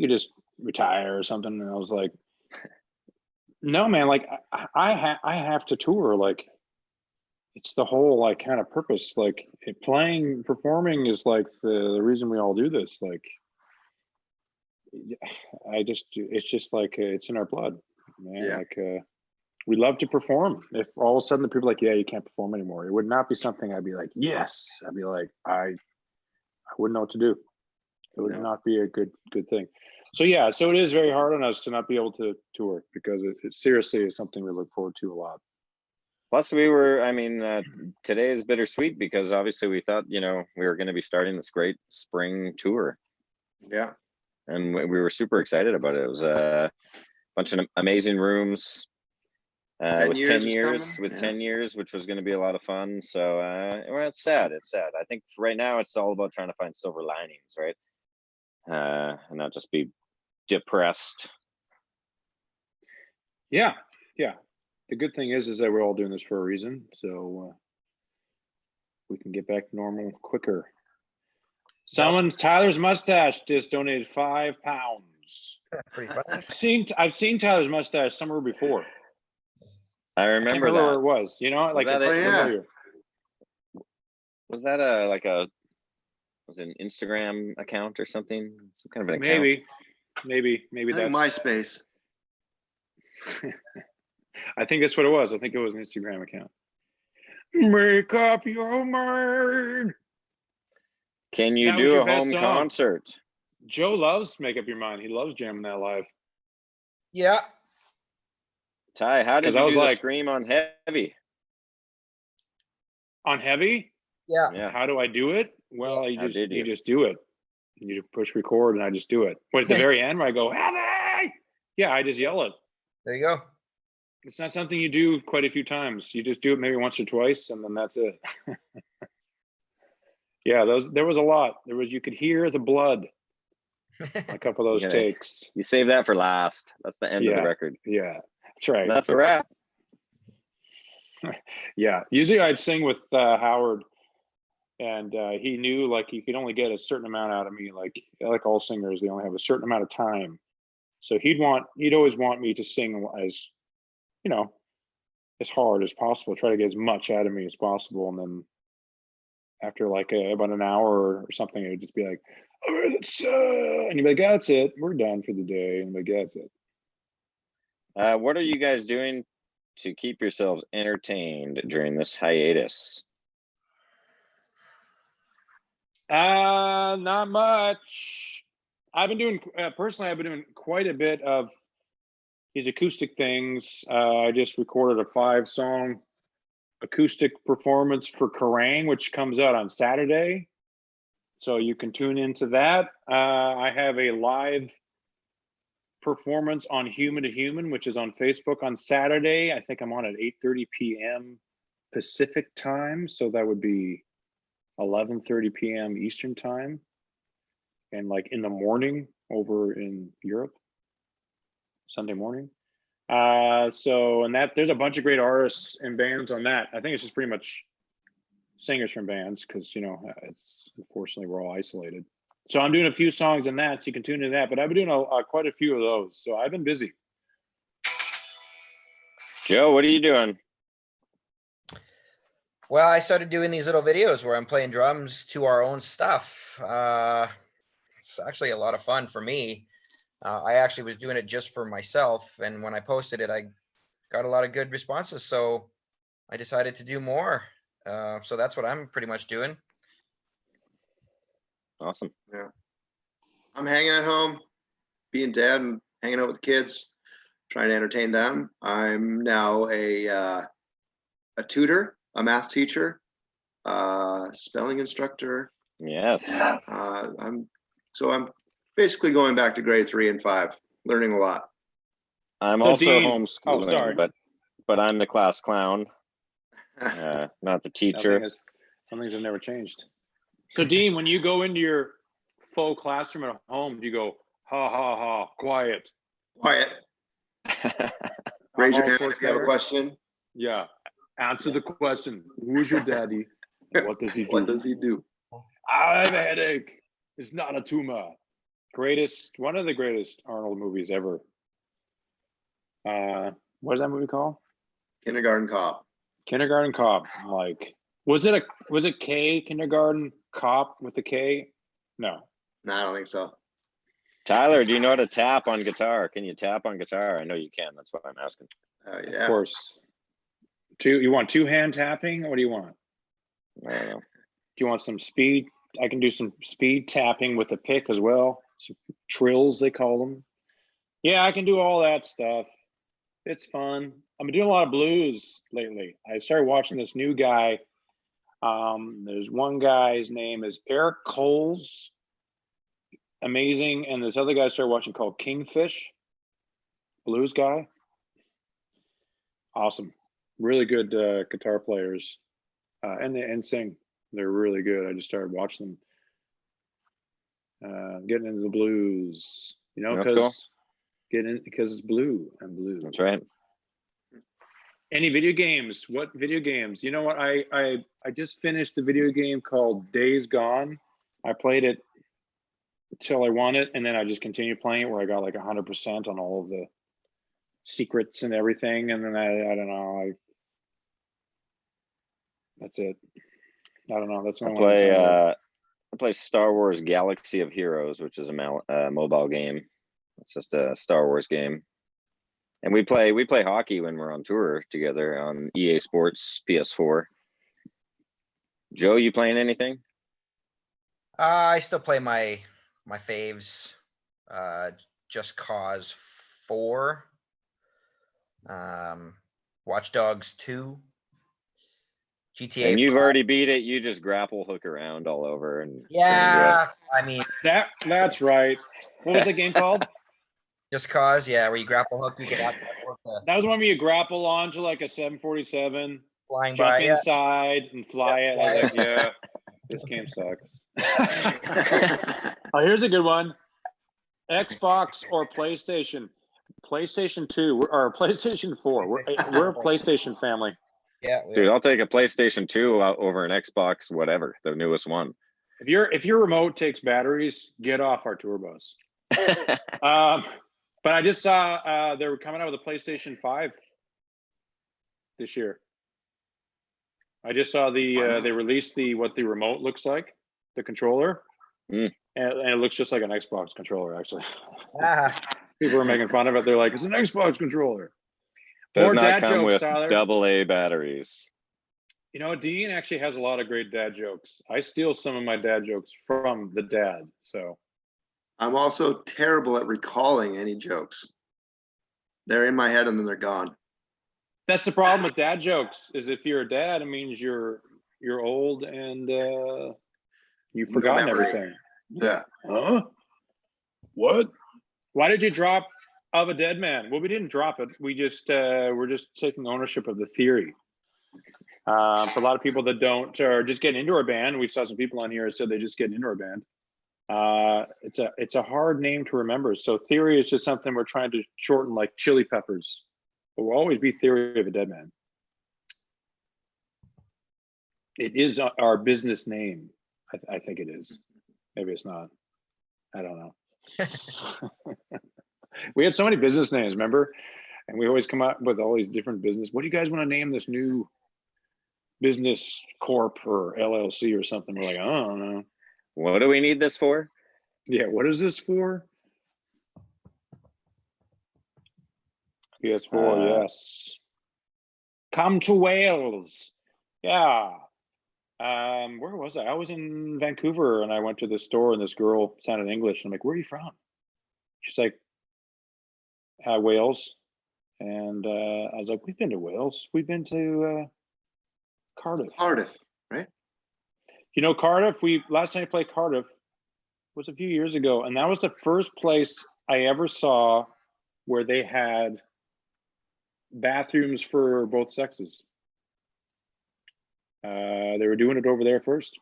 just retire or something. And I was like, no, man, like I have to tour. Like, it's the whole like kind of purpose. Like performing is like the reason we all do this. Like, it's just like it's in our blood, man. Yeah. Like we love to perform. If all of a sudden the people are like, yeah, you can't perform anymore, it would not be something I'd be like, yes. I'd be like, I wouldn't know what to do. It would not be a good thing. So yeah, so it is very hard on us to not be able to tour, because it seriously is something we look forward to a lot. Plus today is bittersweet because obviously we thought, we were going to be starting this great spring tour. Yeah. And we were super excited about it. It was a bunch of amazing rooms with 10 years, 10 years, which was going to be a lot of fun. So it's sad. It's sad. I think right now it's all about trying to find silver linings, right? And not just be depressed. Yeah. The good thing is that we're all doing this for a reason, so we can get back to normal quicker. Tyler's mustache just donated £5. Pretty funny. I've seen Tyler's mustache somewhere before. I remember that. Where it was, like that familiar. Was that was it an Instagram account or something? Some kind of an account? Maybe I think MySpace. I think that's what it was. I think it was an Instagram account. Make up your mind. Can you do a home concert? Joe loves Make Up Your Mind. He loves jamming that live. Yeah. Ty, how did you do the like, scream on Heavy? On Heavy? Yeah. How do I do it? Well, you just do it. You push record and I just do it. But at the very end where I go, Heavy! Yeah, I just yell it. There you go. It's not something you do quite a few times. You just do it maybe once or twice and then that's it. Yeah, there was a lot. You could hear the blood. A couple of those takes. You save that for last. That's the end of the record. Yeah, that's right. That's a wrap. Yeah, usually I'd sing with Howard, and he knew like he could only get a certain amount out of me. Like all singers, they only have a certain amount of time. So he'd always want me to sing as you know, as hard as possible, try to get as much out of me as possible. And then after like about an hour or something, it would just be like, all right, and you'd be like, that's it, we're done for the day. And like, that's it. What are you guys doing to keep yourselves entertained during this hiatus? Not much. I've been doing, personally, I've been doing quite a bit of these acoustic things. I just recorded a 5-song acoustic performance for Kerrang, which comes out on Saturday. So you can tune into that. I have a live performance on Human to Human, which is on Facebook on Saturday. I think I'm on at 8:30 p.m. Pacific time. So that would be 11:30 p.m. Eastern time. And like in the morning over in Europe, Sunday morning. So, and that there's a bunch of great artists and bands on that. I think it's just pretty much singers from bands because, you know, it's unfortunately we're all isolated. So I'm doing a few songs in that, so you can tune into that. But I've been doing quite a few of those, so I've been busy. Joe, what are you doing? Well, I started doing these little videos where I'm playing drums to our own stuff. It's actually a lot of fun for me. I actually was doing it just for myself, and when I posted it, I got a lot of good responses, so I decided to do more. So that's what I'm pretty much doing. Awesome. Yeah. I'm hanging at home, being dad and hanging out with the kids, trying to entertain them. I'm now a tutor, a math teacher, spelling instructor. Yes. I'm basically going back to grade 3 and 5, learning a lot. I'm So also Dean- homeschooling, sorry. but I'm the class clown, not the teacher. Some things have never changed. So Dean, when you go into your faux classroom at home, do you go, ha, ha, ha, quiet? Quiet. Raise your hand Arnold if you have a Schwarzenegger? question. Yeah. Answer the question. Who's your daddy? What does he do? What does he do? I have a headache. It's not a tumor. One of the greatest Arnold movies ever. What is that movie called? Kindergarten Cop. Kindergarten Cop. Like, was it K? Kindergarten Cop with the K? No. No, I don't think so. Tyler, do you know how to tap on guitar? Can you tap on guitar? I know you can. That's what I'm asking. Yeah. Of course. You want 2-hand tapping? What do you want? I don't know. Do you want some speed? I can do some speed tapping with a pick as well. Some trills, they call them. Yeah, I can do all that stuff. It's fun. I've been doing a lot of blues lately. I started watching this new guy. There's one guy, his name is Eric Coles. Amazing. And this other guy I started watching called Kingfish. Blues guy. Awesome. Really good guitar players. And sing. They're really good. I just started watching them. Getting into the blues. You know, That's cool. because it's blue and blue. That's right. Any video games? What video games? You know what? I just finished a video game called Days Gone. I played it until I won it, and then I just continued playing it where I got like 100% on all of the secrets and everything. And then I don't know. That's it. I don't know. That's what I play Star Wars Galaxy of Heroes, which is a mobile game. It's just a Star Wars game. And we play hockey when we're on tour together on EA Sports PS4. Joe, you playing anything? I still play my faves. Just Cause 4. Watch Dogs 2. GTA. And you've 5. already beat it. You just grapple hook around all over and Yeah, I mean, that's right. What was the game called? Just Cause, yeah, where you grapple hook, you get out That was one where you grapple onto like a 747, flying jump by. Yeah. inside and fly it. I was like, yeah, this game sucks. Oh, here's a good one. Xbox or PlayStation? PlayStation 2 or PlayStation 4. We're a PlayStation family. Yeah, dude, I'll take a PlayStation 2 over an Xbox, whatever, the newest one. If your remote takes batteries, get off our tour bus. But I just saw they were coming out with a PlayStation 5 this year. I just saw the they released what the remote looks like, the controller, and it looks just like an Xbox controller. Actually, people are making fun of it. They're like, "It's an Xbox controller." Does More not dad come jokes, with Tyler. AA batteries. You know, Dean actually has a lot of great dad jokes. I steal some of my dad jokes from the dad. So I'm also terrible at recalling any jokes. They're in my head and then they're gone. that's the problem with dad jokes. Is if you're a dad, it means you're old and you've No forgotten memory. everything. Yeah. Huh? What? Why did you drop Of a Dead Man? Well, we didn't drop it. We just we're just taking ownership of the theory. For a lot of people that don't or just get into our band, we saw some people on here that said they just get into our band. It's a hard name to remember. So theory is just something we're trying to shorten, like Chili Peppers. It will always be Theory of a Dead Man. It is our business name. I think it is. Maybe it's not. I don't know. We had so many business names, remember? And we always come up with all these different business. What do you guys want to name this new business corp or LLC or something? We're like, I don't know. What do we need this for? Yeah, what is this for? PS4, yes. Come to Wales. Yeah. Where was I? I was in Vancouver and I went to the store and this girl sounded English. I'm like, where are you from? She's like, Wales. And I was like, we've been to Wales. We've been to Cardiff. Cardiff, right? You know, Cardiff, last time I played Cardiff was a few years ago. And that was the first place I ever saw where they had bathrooms for both sexes. They were doing it over there first.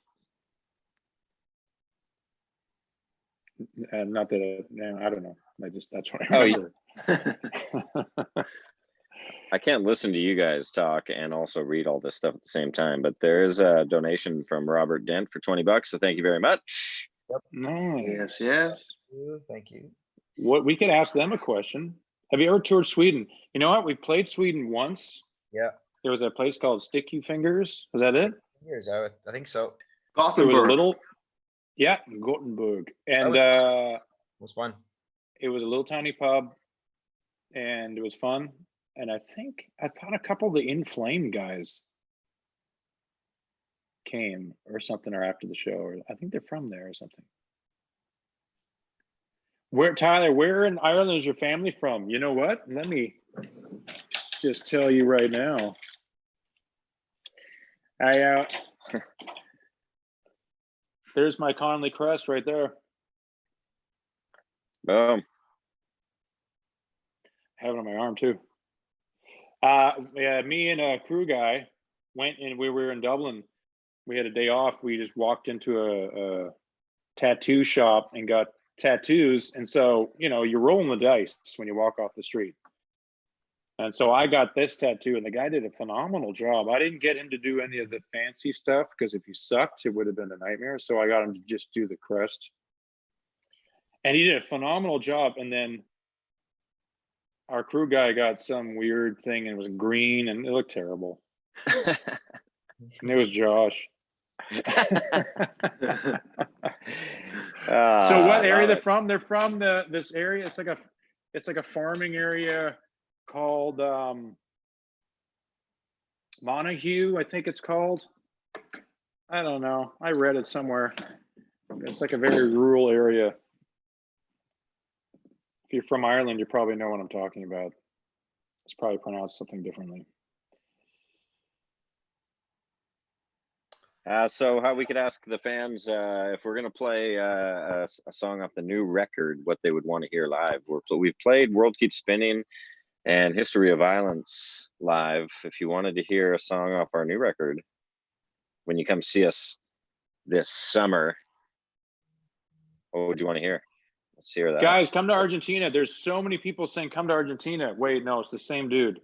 And not that, I don't know. That's what I remember. I can't listen to you guys talk and also read all this stuff at the same time, but there is a donation from Robert Dent for $20. So thank you very much. Yep. Nice. Yes. Thank you. What we could ask them a question. Have you ever toured Sweden? You know what? We played Sweden once. Yeah. There was a place called Sticky Fingers. Was that it? Years, I think so. It was a Gothenburg. little, yeah, Gothenburg. And It was fun. it was a little tiny pub and it was fun. And I thought a couple of the In Flame guys came or something or after the show, or I think they're from there or something. Tyler, where in Ireland is your family from? You know what? Let me just tell you right now. There's my Connolly crest right there. Boom. I have it on my arm too. Yeah, me and a crew guy went and we were in Dublin. We had a day off. We just walked into a tattoo shop and got tattoos. And so, you know, you're rolling the dice when you walk off the street. And so I got this tattoo and the guy did a phenomenal job. I didn't get him to do any of the fancy stuff because if he sucked, it would have been a nightmare. So I got him to just do the crest. And he did a phenomenal job. And then our crew guy got some weird thing and it was green and it looked terrible. And it was Josh. So what area they're from? They're from this area. It's like a farming area called Montague, I think it's called. I don't know. I read it somewhere. It's like a very rural area. If you're from Ireland, you probably know what I'm talking about. It's probably pronounced something differently. So how we could ask the fans if we're going to play a song off the new record, what they would want to hear live. We've played World Keeps Spinning and History of Violence live. If you wanted to hear a song off our new record, when you come see us this summer, what would you want to hear? Let's hear that. Guys, come to Argentina. There's so many people saying come to Argentina. Wait, no, it's the same dude.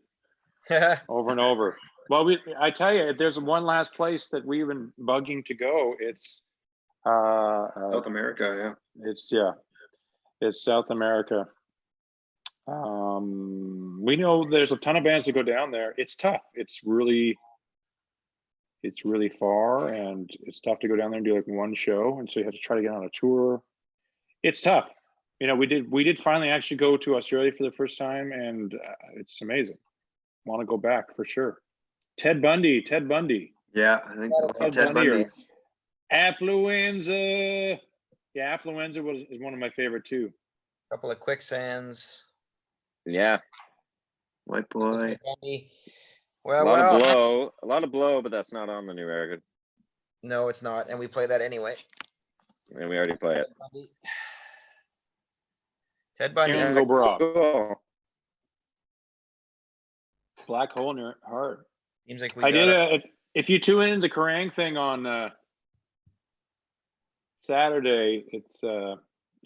Over and over. Well, I tell you, if there's one last place that we've been bugging to go, it's South America, yeah. It's South America. We know there's a ton of bands that go down there. It's tough. It's really far, and it's tough to go down there and do like one show, and so you have to try to get on a tour. It's tough. You know, we did finally actually go to Australia for the first time, and it's amazing. Want to go back for sure. Ted Bundy. Yeah, I think Ted Ted Bundy. Bundy. Affluenza. Yeah, Affluenza is one of my favorite too. Couple of quicksands. Yeah, White boy. Bundy. a Well, lot of blow, but that's not on the new record, no, it's not, and we play that anyway. and we already play it. Ted Bundy. Aaron Go Brock. Cool. Black hole in your heart. Seems like we I got did if you tune in the Kerrang thing on Saturday, it's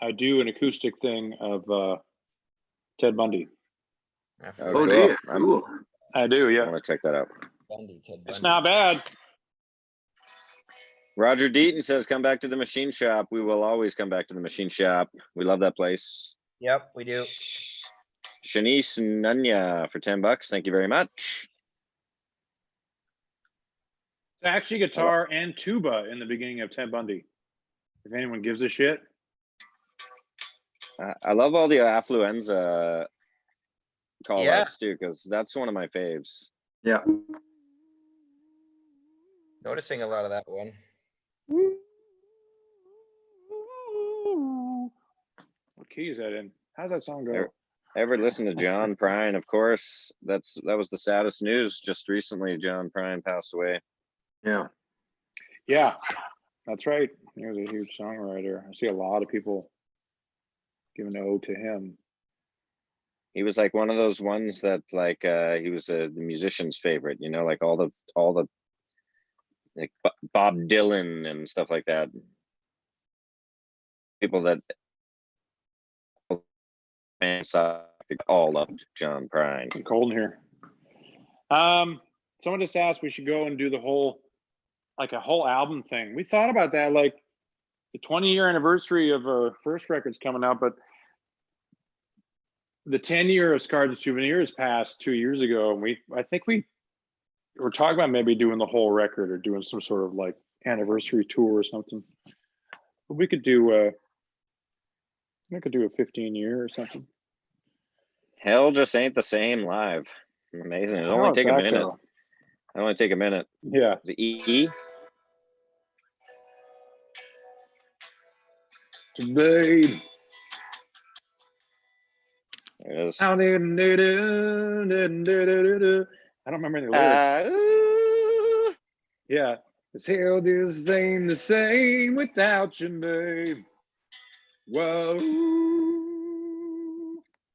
I do an acoustic thing of Ted Bundy. Oh, Oh, cool. dear. Cool. I do, I yeah. want to check that out. Bundy, Ted Bundy. It's not bad. Roger Deaton says, "Come back to the machine shop." We will always come back to the machine shop. We love that place. Yep, we do. Shanice Nunya for $10. Thank you very much. It's actually guitar and tuba in the beginning of Ted Bundy. If anyone gives a shit. I love all the Affluenza call Yeah. outs too, because that's one of my faves. Yeah. Noticing a lot of that one. What key is that in? How's that song go? Ever listen to John Prine? Of course, that was the saddest news just recently. John Prine passed away. Yeah. Yeah, that's right. He was a huge songwriter. I see a lot of people giving an ode to him. He was like one of those ones that like he was the musician's favorite, you know, like all the like Bob Dylan and stuff like that. People that fans all loved John Prine. It's cold in here. Someone just asked we should go and do the whole, like a whole album thing. We thought about that, like the 20-year anniversary of our first record's coming out, but the 10-year of Scars and Souvenirs passed 2 years ago, and I think we were talking about maybe doing the whole record or doing some sort of like anniversary tour or something. But we could do a 15-year or something. Hell just ain't the same live. Amazing. It'll How only does take a that minute. go? It'll only take a minute. Yeah. Is it E? Babe. There it is. I don't remember any lyrics. Ooh. Yeah. This hell just ain't the same without you, babe. Whoa.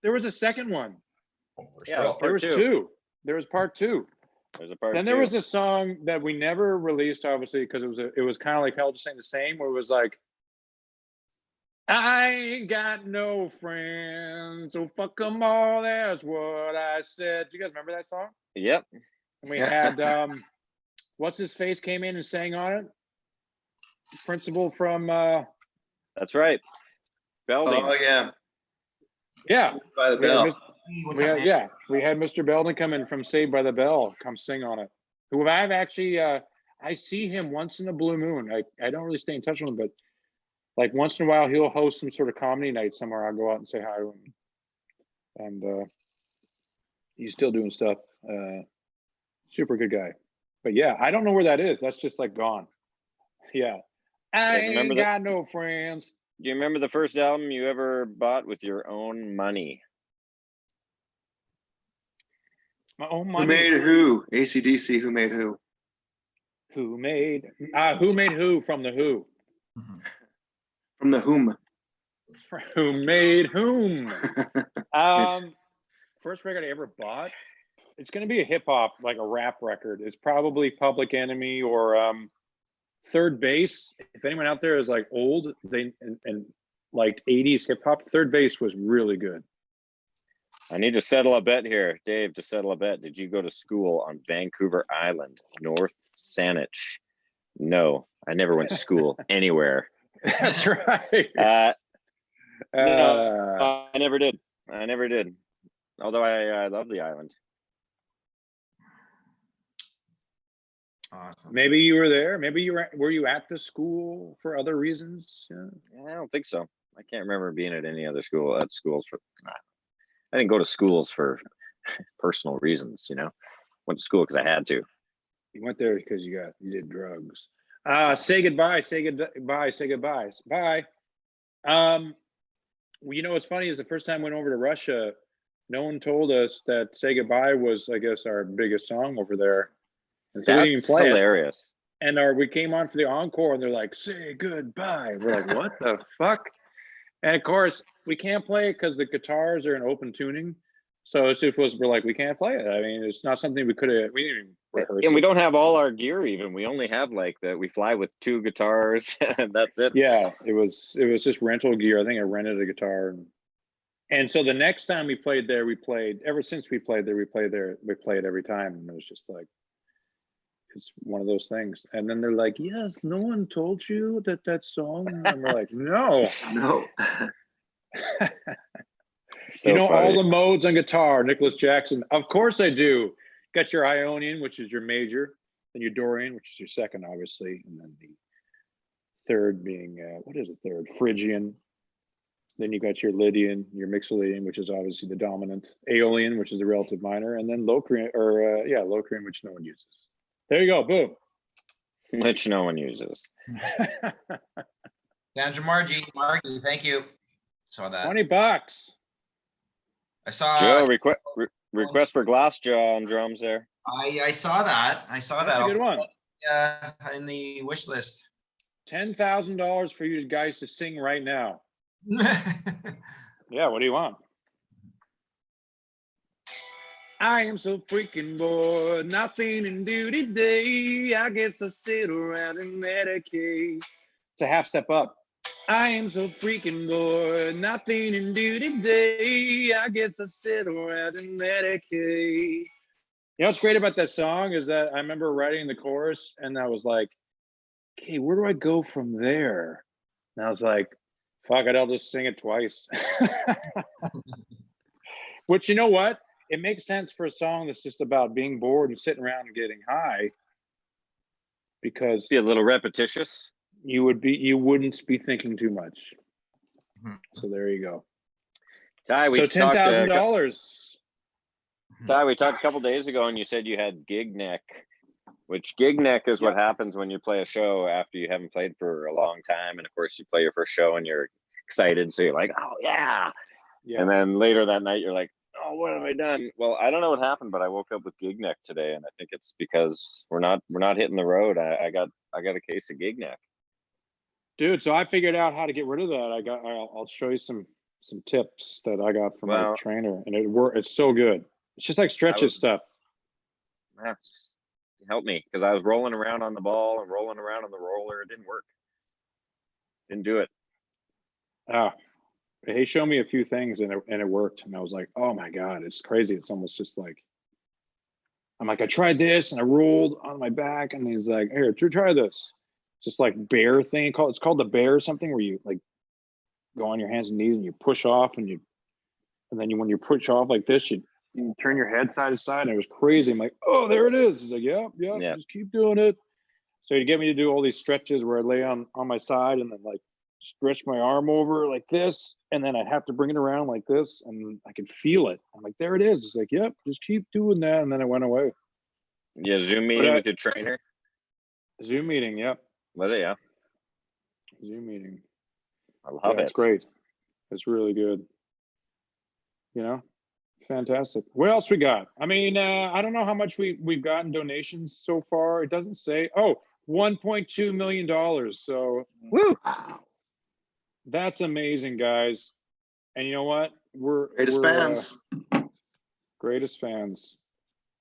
There was a second one. Yeah, Stroke. There was two. There was part two. There's a part Then two. there was a song that we never released, obviously, because it was kind of like Hell Just Ain't the Same, where it was like, I ain't got no friends, so fuck them all. That's what I said. Do you guys remember that song? Yep. And we had what's his face came in and sang on it. Principal from That's right. Belding. Oh, yeah. yeah. By the We had, bell. we had Mr. Belden come in from Saved by the Bell, come sing on it. Who I've actually I see him once in a blue moon. I don't really stay in touch with him, but like once in a while he'll host some sort of comedy night somewhere. I'll go out and say hi to him. And he's still doing stuff. Super good guy. But yeah, I don't know where that is. That's just like gone. Yeah. I guys remember ain't that? got no friends. Do you remember the first album you ever bought with your own money? My own Who money. made who? AC/DC, who made who? Who made who from the Who? From the whom? Who made whom? First record I ever bought. It's gonna be a hip hop, like a rap record. It's probably Public Enemy or Third Base. If anyone out there is like old, and liked 80s hip hop, Third Base was really good. I need to settle a bet here, Dave. To settle a bet, did you go to school on Vancouver Island, North Saanich? No, I never went to school anywhere. That's right. No, I never did. I never did. Although I love the island. Awesome. Maybe you were there. Maybe were you at the school for other reasons? Yeah. I don't think so. I can't remember being at any other school. At schools for. I didn't go to schools for personal reasons. Went to school because I had to. You went there because you did drugs. Say goodbye. Say goodbye. Say goodbyes. Bye. Well, what's funny is the first time I went over to Russia, no one told us that "Say Goodbye" was, I guess, our biggest song over there, and so we didn't even That's play hilarious. it. And we came on for the encore, and they're like, "Say goodbye." We're like, "What the fuck?" And of course, we can't play it because the guitars are in open tuning. So it's just we're like, we can't play it. I mean, it's not something we didn't even rehearse. And we don't have all our gear even. We only have like that. We fly with 2 guitars and that's it. Yeah, it was just rental gear. I think I rented a guitar. And so the next time we played there, ever since we played there, we play it every time. And it was just like, it's one of those things. And then they're like, yes, no one told you that song. And we're like, no. No. So all funny. the modes on guitar, Nicholas Jackson. Of course I do. Got your Ionian, which is your major, then your Dorian, which is your second, obviously, and then the third being what is the third? Phrygian. Then you got your Lydian, your Mixolydian, which is obviously the dominant, Aeolian, which is the relative minor, and then Locrian, Locrian, which no one uses. There you go, boom. Which no one uses. Sandra Margie, thank you. Saw that. $20. I saw Joe, request for Glassjaw on drums there. I saw that. That's a good one. In the wish list. $10,000 for you guys to sing right now. Yeah, what do you want? I am so freaking bored, nothing to do today. I guess I'll sit around and medicate. It's a half step up. I am so freaking bored, nothing to do today. I guess I'll sit around and medicate. What's great about that song is that I remember writing the chorus and I was like, okay, where do I go from there? And I was like, fuck it, I'll just sing it twice. Which, you know what? It makes sense for a song that's just about being bored and sitting around and getting high, because Be a little repetitious. you wouldn't be thinking too much. So there you go. Ty, we So talked $10,000. Ty, we talked a couple days ago and you said you had gig neck, which gig neck is what happens when you play a show after you haven't played for a long time. And of course you play your first show and you're excited. So you're like, oh yeah. And then later that night, you're like, oh, what have I done? Well, I don't know what happened, but I woke up with gig neck today. And I think it's because we're not hitting the road. I got a case of gig neck. Dude, so I figured out how to get rid of that. I'll show you some tips that I got from my trainer, and it's so good. It's just like stretches stuff. Help me, because I was rolling around on the ball and rolling around on the roller. It didn't work. Didn't do it. He showed me a few things and it worked. And I was like, oh my God, it's crazy. It's almost just like, I'm like, I tried this and I rolled on my back, and he's like, here, try this. Just like bear thing. It's called the bear something, where you like go on your hands and knees and you push off, and then when you push off like this, you turn your head side to side, and it was crazy. I'm like, oh, there it is. He's like, yep, just keep doing it. So he'd get me to do all these stretches where I lay on my side and then like stretch my arm over like this, and then I'd have to bring it around like this, and I could feel it. I'm like, there it is. It's like, yep, just keep doing that. And then it went away. Yeah, Zoom meeting with your trainer. Zoom meeting, yep. Was it? Yeah. Zoom meeting. I love it. It's great. It's really good. Fantastic. What else we got? I mean, I don't know how much we've gotten donations so far. It doesn't say. Oh, $1.2 million. So woo, that's amazing, guys. And you know what? We're fans. Greatest fans.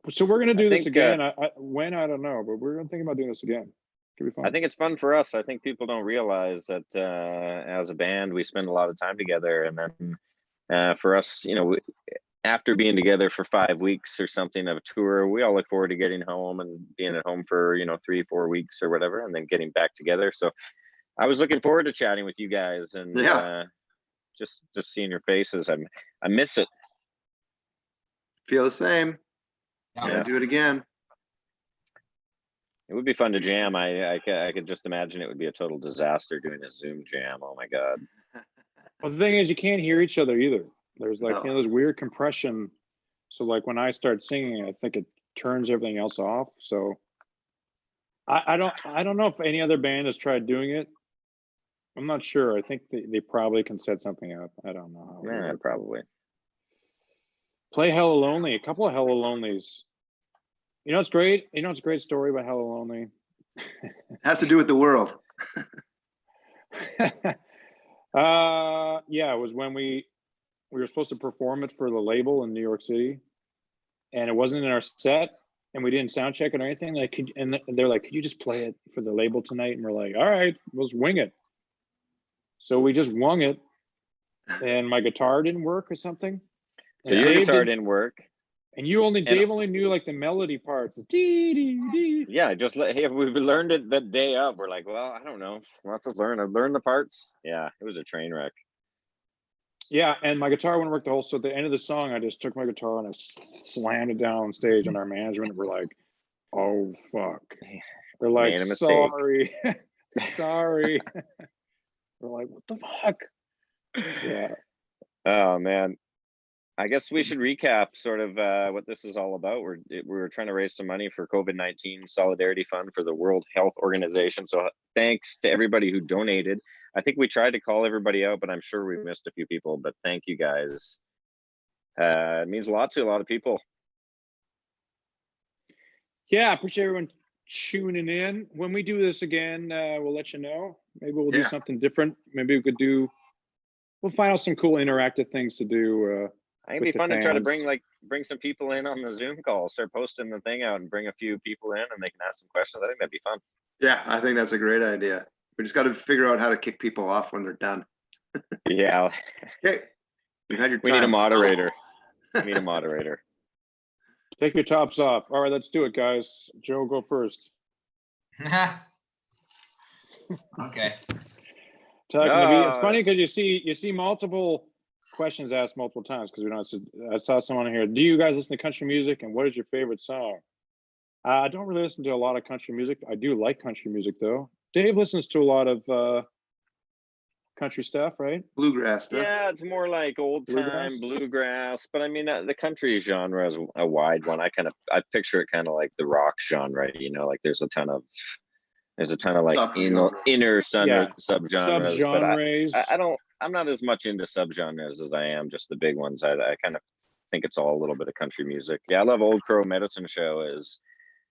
So we're gonna do this again. When I don't know, but we're gonna think about doing this again. Could be fun. I think it's fun for us. I think people don't realize that as a band, we spend a lot of time together, and then for us, after being together for 5 weeks or something of a tour, we all look forward to getting home and being at home for 3-4 weeks or whatever, and then getting back together. So I was looking forward to chatting with you guys, and just seeing your faces. I miss it. Feel the same. Yeah. Gotta do it again. It would be fun to jam. I could just imagine it would be a total disaster doing a Zoom jam. Oh my God. Well, the thing is, you can't hear each other either. There's like, No. you know, there's weird compression. So like when I start singing, I think it turns everything else off. So I don't know if any other band has tried doing it. I'm not sure. I think they probably can set something up. I don't know how. Yeah, probably. Play Hella Lonely. A couple of Hella Lonelies. You know, it's great. You know, it's a great story about Hella Lonely. Has to do with the world. Yeah, it was when we were supposed to perform it for the label in New York City, and it wasn't in our set, and we didn't sound check it or anything. Like, they're like, "Could you just play it for the label tonight?" And we're like, "All right, let's wing it." So we just wung it, and my guitar didn't work or something. So And your Dave guitar did- didn't work. and Dave only knew like the melody parts. The dee dee dee. Yeah, just hey, we learned it the day of. We're like, well, I don't know. Let's just learn. I learned the parts. Yeah, it was a train wreck. Yeah, and my guitar wouldn't work the whole. So at the end of the song, I just took my guitar and I slammed it down on stage, and our management were like, "Oh fuck!" They're like, Made a mistake. "Sorry, sorry." We're like, "What the fuck?" Yeah. Oh man. I guess we should recap sort of what this is all about. We're trying to raise some money for COVID-19 Solidarity Fund for the World Health Organization. So thanks to everybody who donated. I think we tried to call everybody out, but I'm sure we missed a few people. But thank you guys. It means a lot to a lot of people. Yeah, I appreciate everyone tuning in. When we do this again, we'll let you know. Maybe we'll do something different. Maybe we'll find out some cool interactive things to do. I think it'd be fun to try to fans. bring some people in on the Zoom call, start posting the thing out and bring a few people in and they can ask some questions. I think that'd be fun. Yeah, I think that's a great idea. We just got to figure out how to kick people off when they're done. Yeah. Okay. You had your We need a time. moderator. We need a moderator. Take your tops off. All right, let's do it, guys. Joe, go first. Okay. It's funny because you see multiple questions asked multiple times because we don't. I saw someone here. Do you guys listen to country music, and what is your favorite song? I don't really listen to a lot of country music. I do like country music though. Dave listens to a lot of country stuff, right? Bluegrass stuff. Yeah, it's more like old time bluegrass, but I mean the country genre is a wide one. I picture it kind of like the rock genre, you know, like there's a ton of like inner subgenres, but I'm not as much into subgenres as I am just the big ones. I kind of think it's all a little bit of country music. Yeah, I love Old Crow Medicine Show is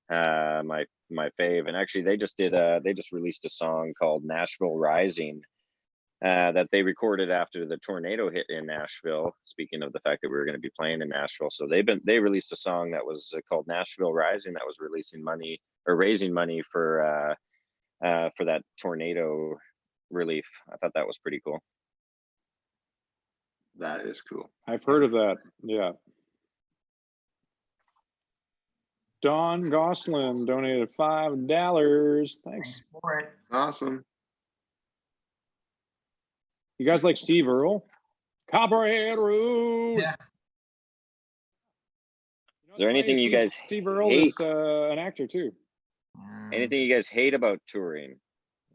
my fave, and actually they just released a song called Nashville Rising that they recorded after the tornado hit in Nashville. Speaking of the fact that we were going to be playing in Nashville, so they released a song that was called Nashville Rising that was raising money for that tornado relief. I thought that was pretty cool. That is cool. I've heard of that. Yeah. Don Goslin donated $5. Thanks for it. Awesome. You guys like Steve Earle? Copperhead Road. Yeah. Is there anything you guys Steve Earle hate? is an actor too. Anything you guys hate about touring?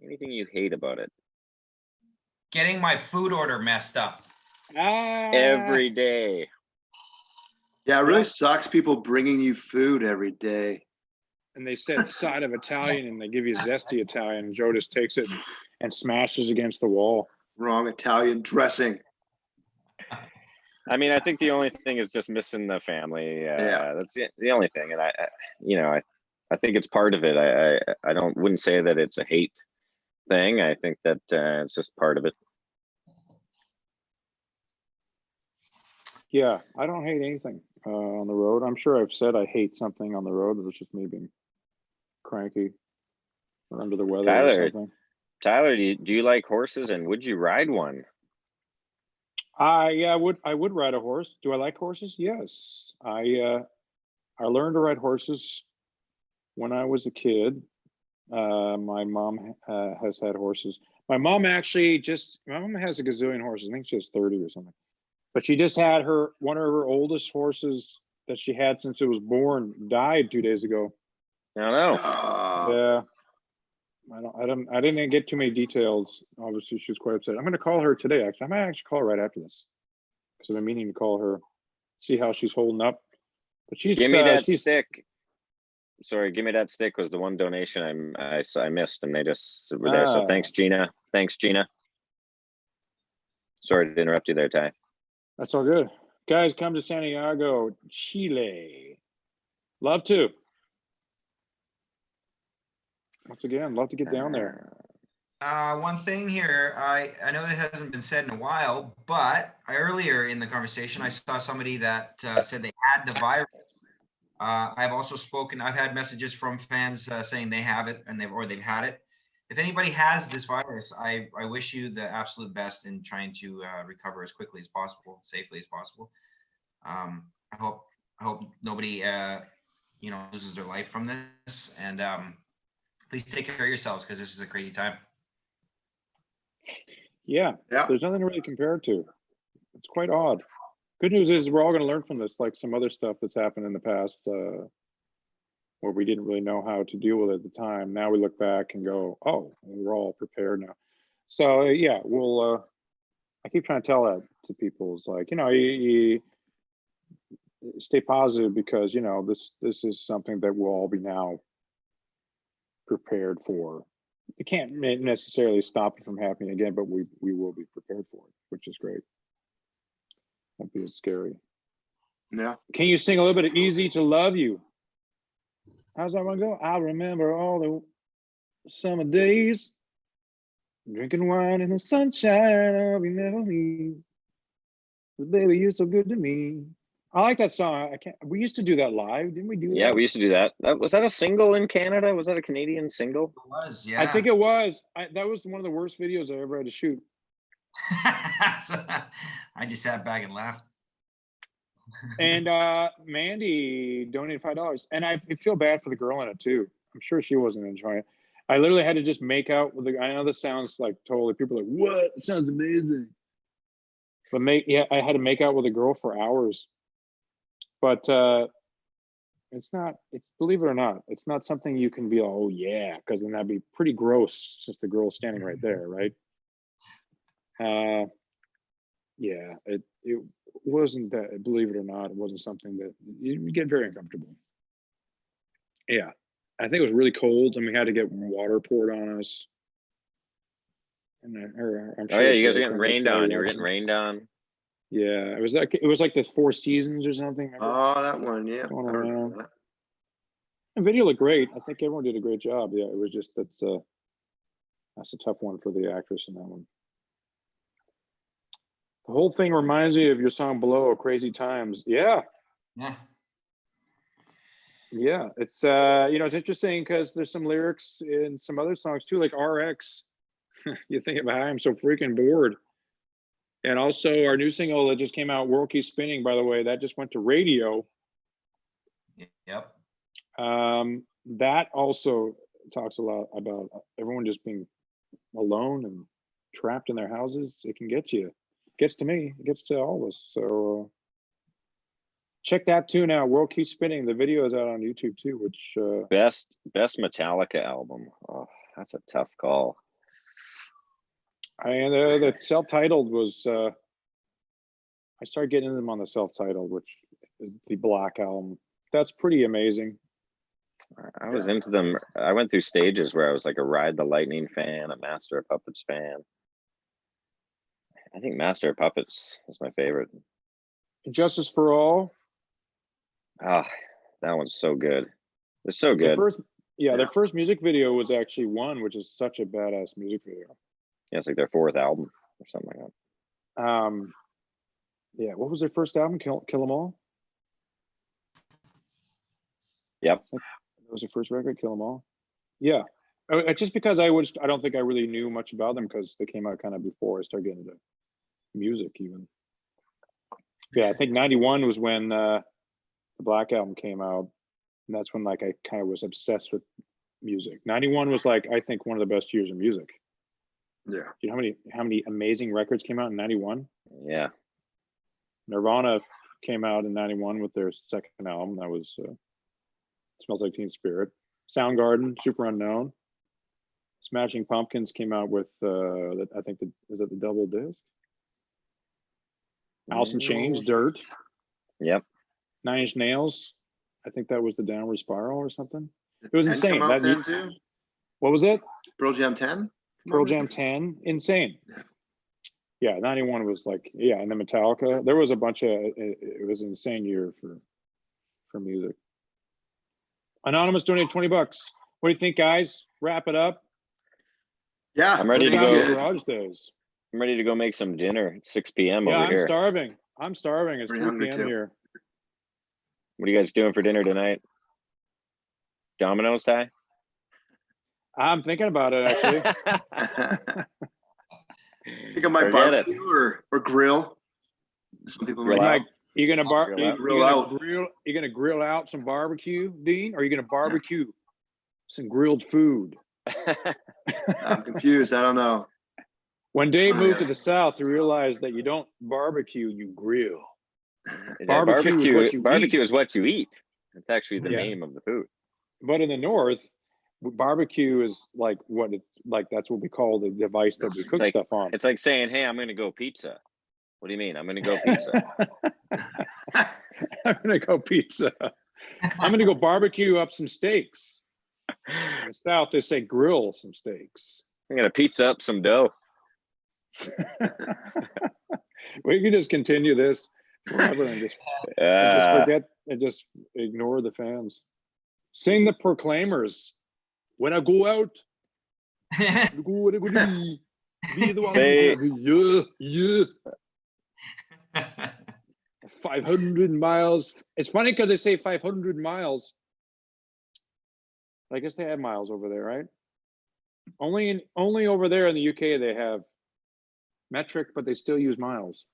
Anything you hate about it? Getting my food order messed up. Every day. Yeah, it really sucks people bringing you food every day. And they said side of Italian and they give you zesty Italian and Joe just takes it and smashes against the wall. Wrong Italian dressing. I mean, I think the only thing is just missing the family. That's the only thing. And I think it's part of it. I wouldn't say that it's a hate thing. I think that it's just part of it. Yeah, I don't hate anything on the road. I'm sure I've said I hate something on the road. It's just me being cranky or under the weather or something. Tyler, do you like horses, and would you ride one? Yeah, I would ride a horse. Do I like horses? Yes. I learned to ride horses when I was a kid. My mom has had horses. My mom has a gazillion horses. I think she has 30 or something. But she just had one of her oldest horses that she had since it was born died 2 days ago. I don't know. Oh, Yeah. I didn't get too many details. Obviously, she was quite upset. I'm going to call her today. Actually, I might actually call her right after this because I've been meaning to call her, see how she's holding up. But she's Give me that she's stick. Sorry, give me that stick was the one donation I missed, and they just were there. So thanks, Gina. Thanks, Gina. Sorry to interrupt you there, Ty. That's all good. Guys, come to Santiago, Chile. Love to. Once again, love to get down there. One thing here, I know that hasn't been said in a while, but earlier in the conversation, I saw somebody that said they had the virus. I've also spoken, I've had messages from fans saying they have it and they've had it. If anybody has this virus, I wish you the absolute best in trying to recover as quickly as possible, safely as possible. I hope nobody loses their life from this, and please take care of yourselves because this is a crazy time. Yeah, there's nothing to really compare it to. It's quite odd. Good news is we're all going to learn from this, like some other stuff that's happened in the past where we didn't really know how to deal with it at the time. Now we look back and go, oh, we're all prepared now. So yeah, we'll, I keep trying to tell that to people. It's like, you stay positive because, this is something that we'll all be now prepared for. You can't necessarily stop it from happening again, but we will be prepared for it, which is great. Won't be as scary. yeah. Can you sing a little bit of Easy to Love You? How's that one go? I remember all the summer days, drinking wine in the sunshine, I'll be never leave. But baby, you're so good to me. I like that song. We used to do that live, didn't we do that? Yeah, we used to do that. Was that a single in Canada? Was that a Canadian single? It was, yeah. I think it was. That was one of the worst videos I ever had to shoot. I just sat back and laughed. And Mandy donated $5, and I feel bad for the girl in it too. I'm sure she wasn't enjoying it. I literally had to just make out with the. I know this sounds like totally. People are like, "What? It sounds amazing." But I had to make out with a girl for hours. But it's not. It's believe it or not, it's not something you can be. Oh yeah, because then that'd be pretty gross since the girl's standing right there, right? Yeah, it wasn't that, believe it or not, it wasn't something that you get very uncomfortable. Yeah, I think it was really cold and we had to get water poured on us. And I'm sure Oh yeah, you guys are getting rained on. You were getting rained on. Yeah, it was like the Four Seasons or something. Remember? Oh, that one, yeah. I Going remember around. that. The video looked great. I think everyone did a great job. Yeah, it was just that's a tough one for the actress in that one. The whole thing reminds me of your song Below, Crazy Times. Yeah. Yeah. Yeah. It's it's interesting because there's some lyrics in some other songs too, like RX. You think about I'm so freaking bored. And also our new single that just came out, World Keeps Spinning, by the way, that just went to radio. Yep. That also talks a lot about everyone just being alone and trapped in their houses. It can get you. It gets to me. It gets to all of us. So check that tune out. World Keeps Spinning. The video is out on YouTube too, which Best Metallica album. Oh, that's a tough call. And the self-titled was I started getting them on the self-titled, which is the Black album. That's pretty amazing. I was into them. I went through stages where I was like a Ride the Lightning fan, a Master of Puppets fan. I think Master of Puppets is my favorite. Justice for All. Ah, that one's so good. It's so good. Their first music video was actually One, which is such a badass music video. Yeah, it's like their fourth album or something like that. Yeah, what was their first album? Kill 'Em All? Yep. That was their first record, Kill 'Em All. Yeah. Just because I don't think I really knew much about them because they came out kind of before I started getting into music even. Yeah, I think 91 was when the Black album came out. And that's when like I kind of was obsessed with music. 91 was like, I think, one of the best years of music. Yeah. You know how many amazing records came out in 91? Yeah. Nirvana came out in '91 with their second album. That was Smells Like Teen Spirit. Soundgarden, Super Unknown. Smashing Pumpkins came out with I think is it the double disc? Alice in Chains, Dirt. Yep. Nine Inch Nails. I think that was the Downward Spiral or something. It was 10 insane. come out then too? What was it? Pearl Jam 10? Pearl Jam 10. Insane. Yeah, 91 was like, yeah, and then Metallica. There was a bunch of, it was an insane year for music. Anonymous donated $20. What do you think, guys? Wrap it up. Yeah, I'm ready to Time go. for Garage Days. I'm ready to go make some dinner. It's 6 p.m. Yeah, over I'm here. starving. I'm starving. It's Pretty 3 hungry p.m. too. here. What are you guys doing for dinner tonight? Domino's, Ty? I'm thinking about it, actually. Think I might Forget it. barbecue or grill. Some people Grill might. out. You gonna Grill out. Grill out. grill out some barbecue, Dean? Or are you gonna barbecue some grilled food? I'm confused. I don't know. When Dave Oh, moved yeah. to the South, he realized that you don't barbecue, you grill. Yeah, Barbecue is what you barbecue eat. is what you eat. It's actually the Yeah. name of the food. But in the North, barbecue is like what it's like. That's what we call the device that we cook like- stuff on. It's like saying, "Hey, I'm going to go pizza." What do you mean? I'm going to go pizza. I'm gonna go pizza. I'm gonna go barbecue up some steaks. In the South, they say grill some steaks. I'm going to pizza up some dough. We can just continue this forever and just forget and just ignore the fans. Sing the Proclaimers. When I go out, go to be the one. Say- Yeah. 500 miles. It's funny because they say 500 miles. I guess they have miles over there, right? Only over there in the UK they have metric, but they still use miles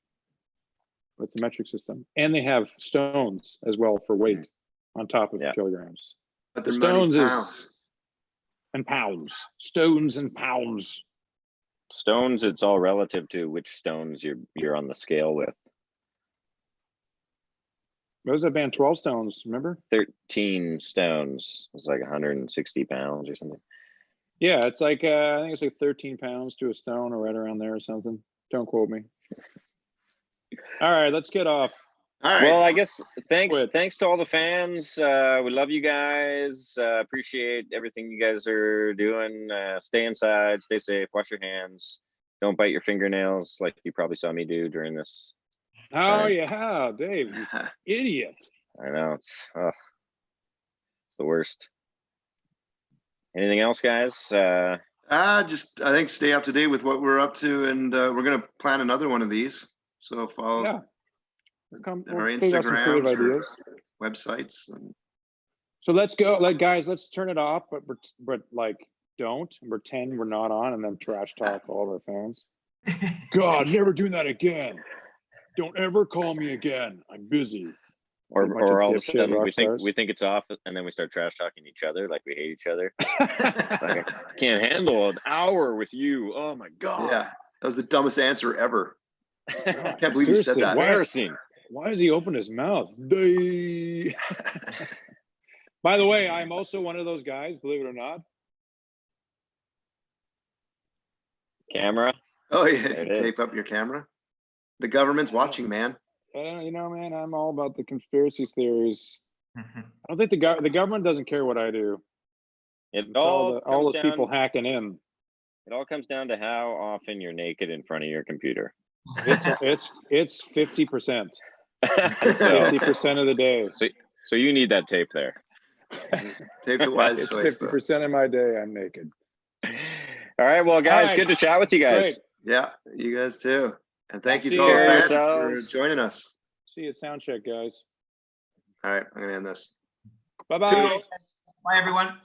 with the metric system, and they have stones as well for weight on top of Yeah. kilograms. But The their money's stones is pounds. and pounds, stones and pounds. Stones, it's all relative to which stones you're on the scale with. What was that band? 12 stones. Remember? 13 stones. It's like 160 pounds or something. Yeah, it's like I think it's like 13 pounds to a stone or right around there or something. Don't quote me. All right, let's get off. All right. Well, I guess Quit. thanks to all the fans. We love you guys. Appreciate everything you guys are doing. Stay inside, stay safe, wash your hands. Don't bite your fingernails like you probably saw me do during this. Oh Right. yeah, Dave, you idiot. I know it's the worst. Anything else, guys? I think stay up to date with what we're up to, and we're gonna plan another one of these. So follow Yeah. Come, our we'll figure out some creative Instagrams or ideas. websites. And So let's go, guys, let's turn it off, but like don't pretend we're not on, and then trash talk all of our fans. God, never do that again. Don't ever call me again. I'm busy. Or bunch of all of a dipshit sudden rock we stars. think it's off, and then we start trash talking each other like we hate each other. Like, I can't handle an hour with you. Oh my god. yeah, that was the dumbest answer ever. I God, can't believe you said seriously, that. Embarrassing. Why does he open his mouth? Day. By the way, I'm also one of those guys, believe it or not. Camera. Oh yeah, There it tape is. up your camera. The government's watching, man. You know, man, I'm all about the conspiracy theories. I don't think the government doesn't care what I do. It It's all all comes the people down. hacking in. It all comes down to how often you're naked in front of your computer. It's 50%. So 50% of the day. so you need that tape there. Tape the wise It's choice, though. 50% of my day I'm naked. All right, well, guys, right. good to chat with you guys. Great. Yeah, you guys too. And thank you See to all the you. fans for Yourselves. joining us. See you at sound check, guys. All right, I'm gonna end this. Bye-bye. Toodles. Bye, everyone.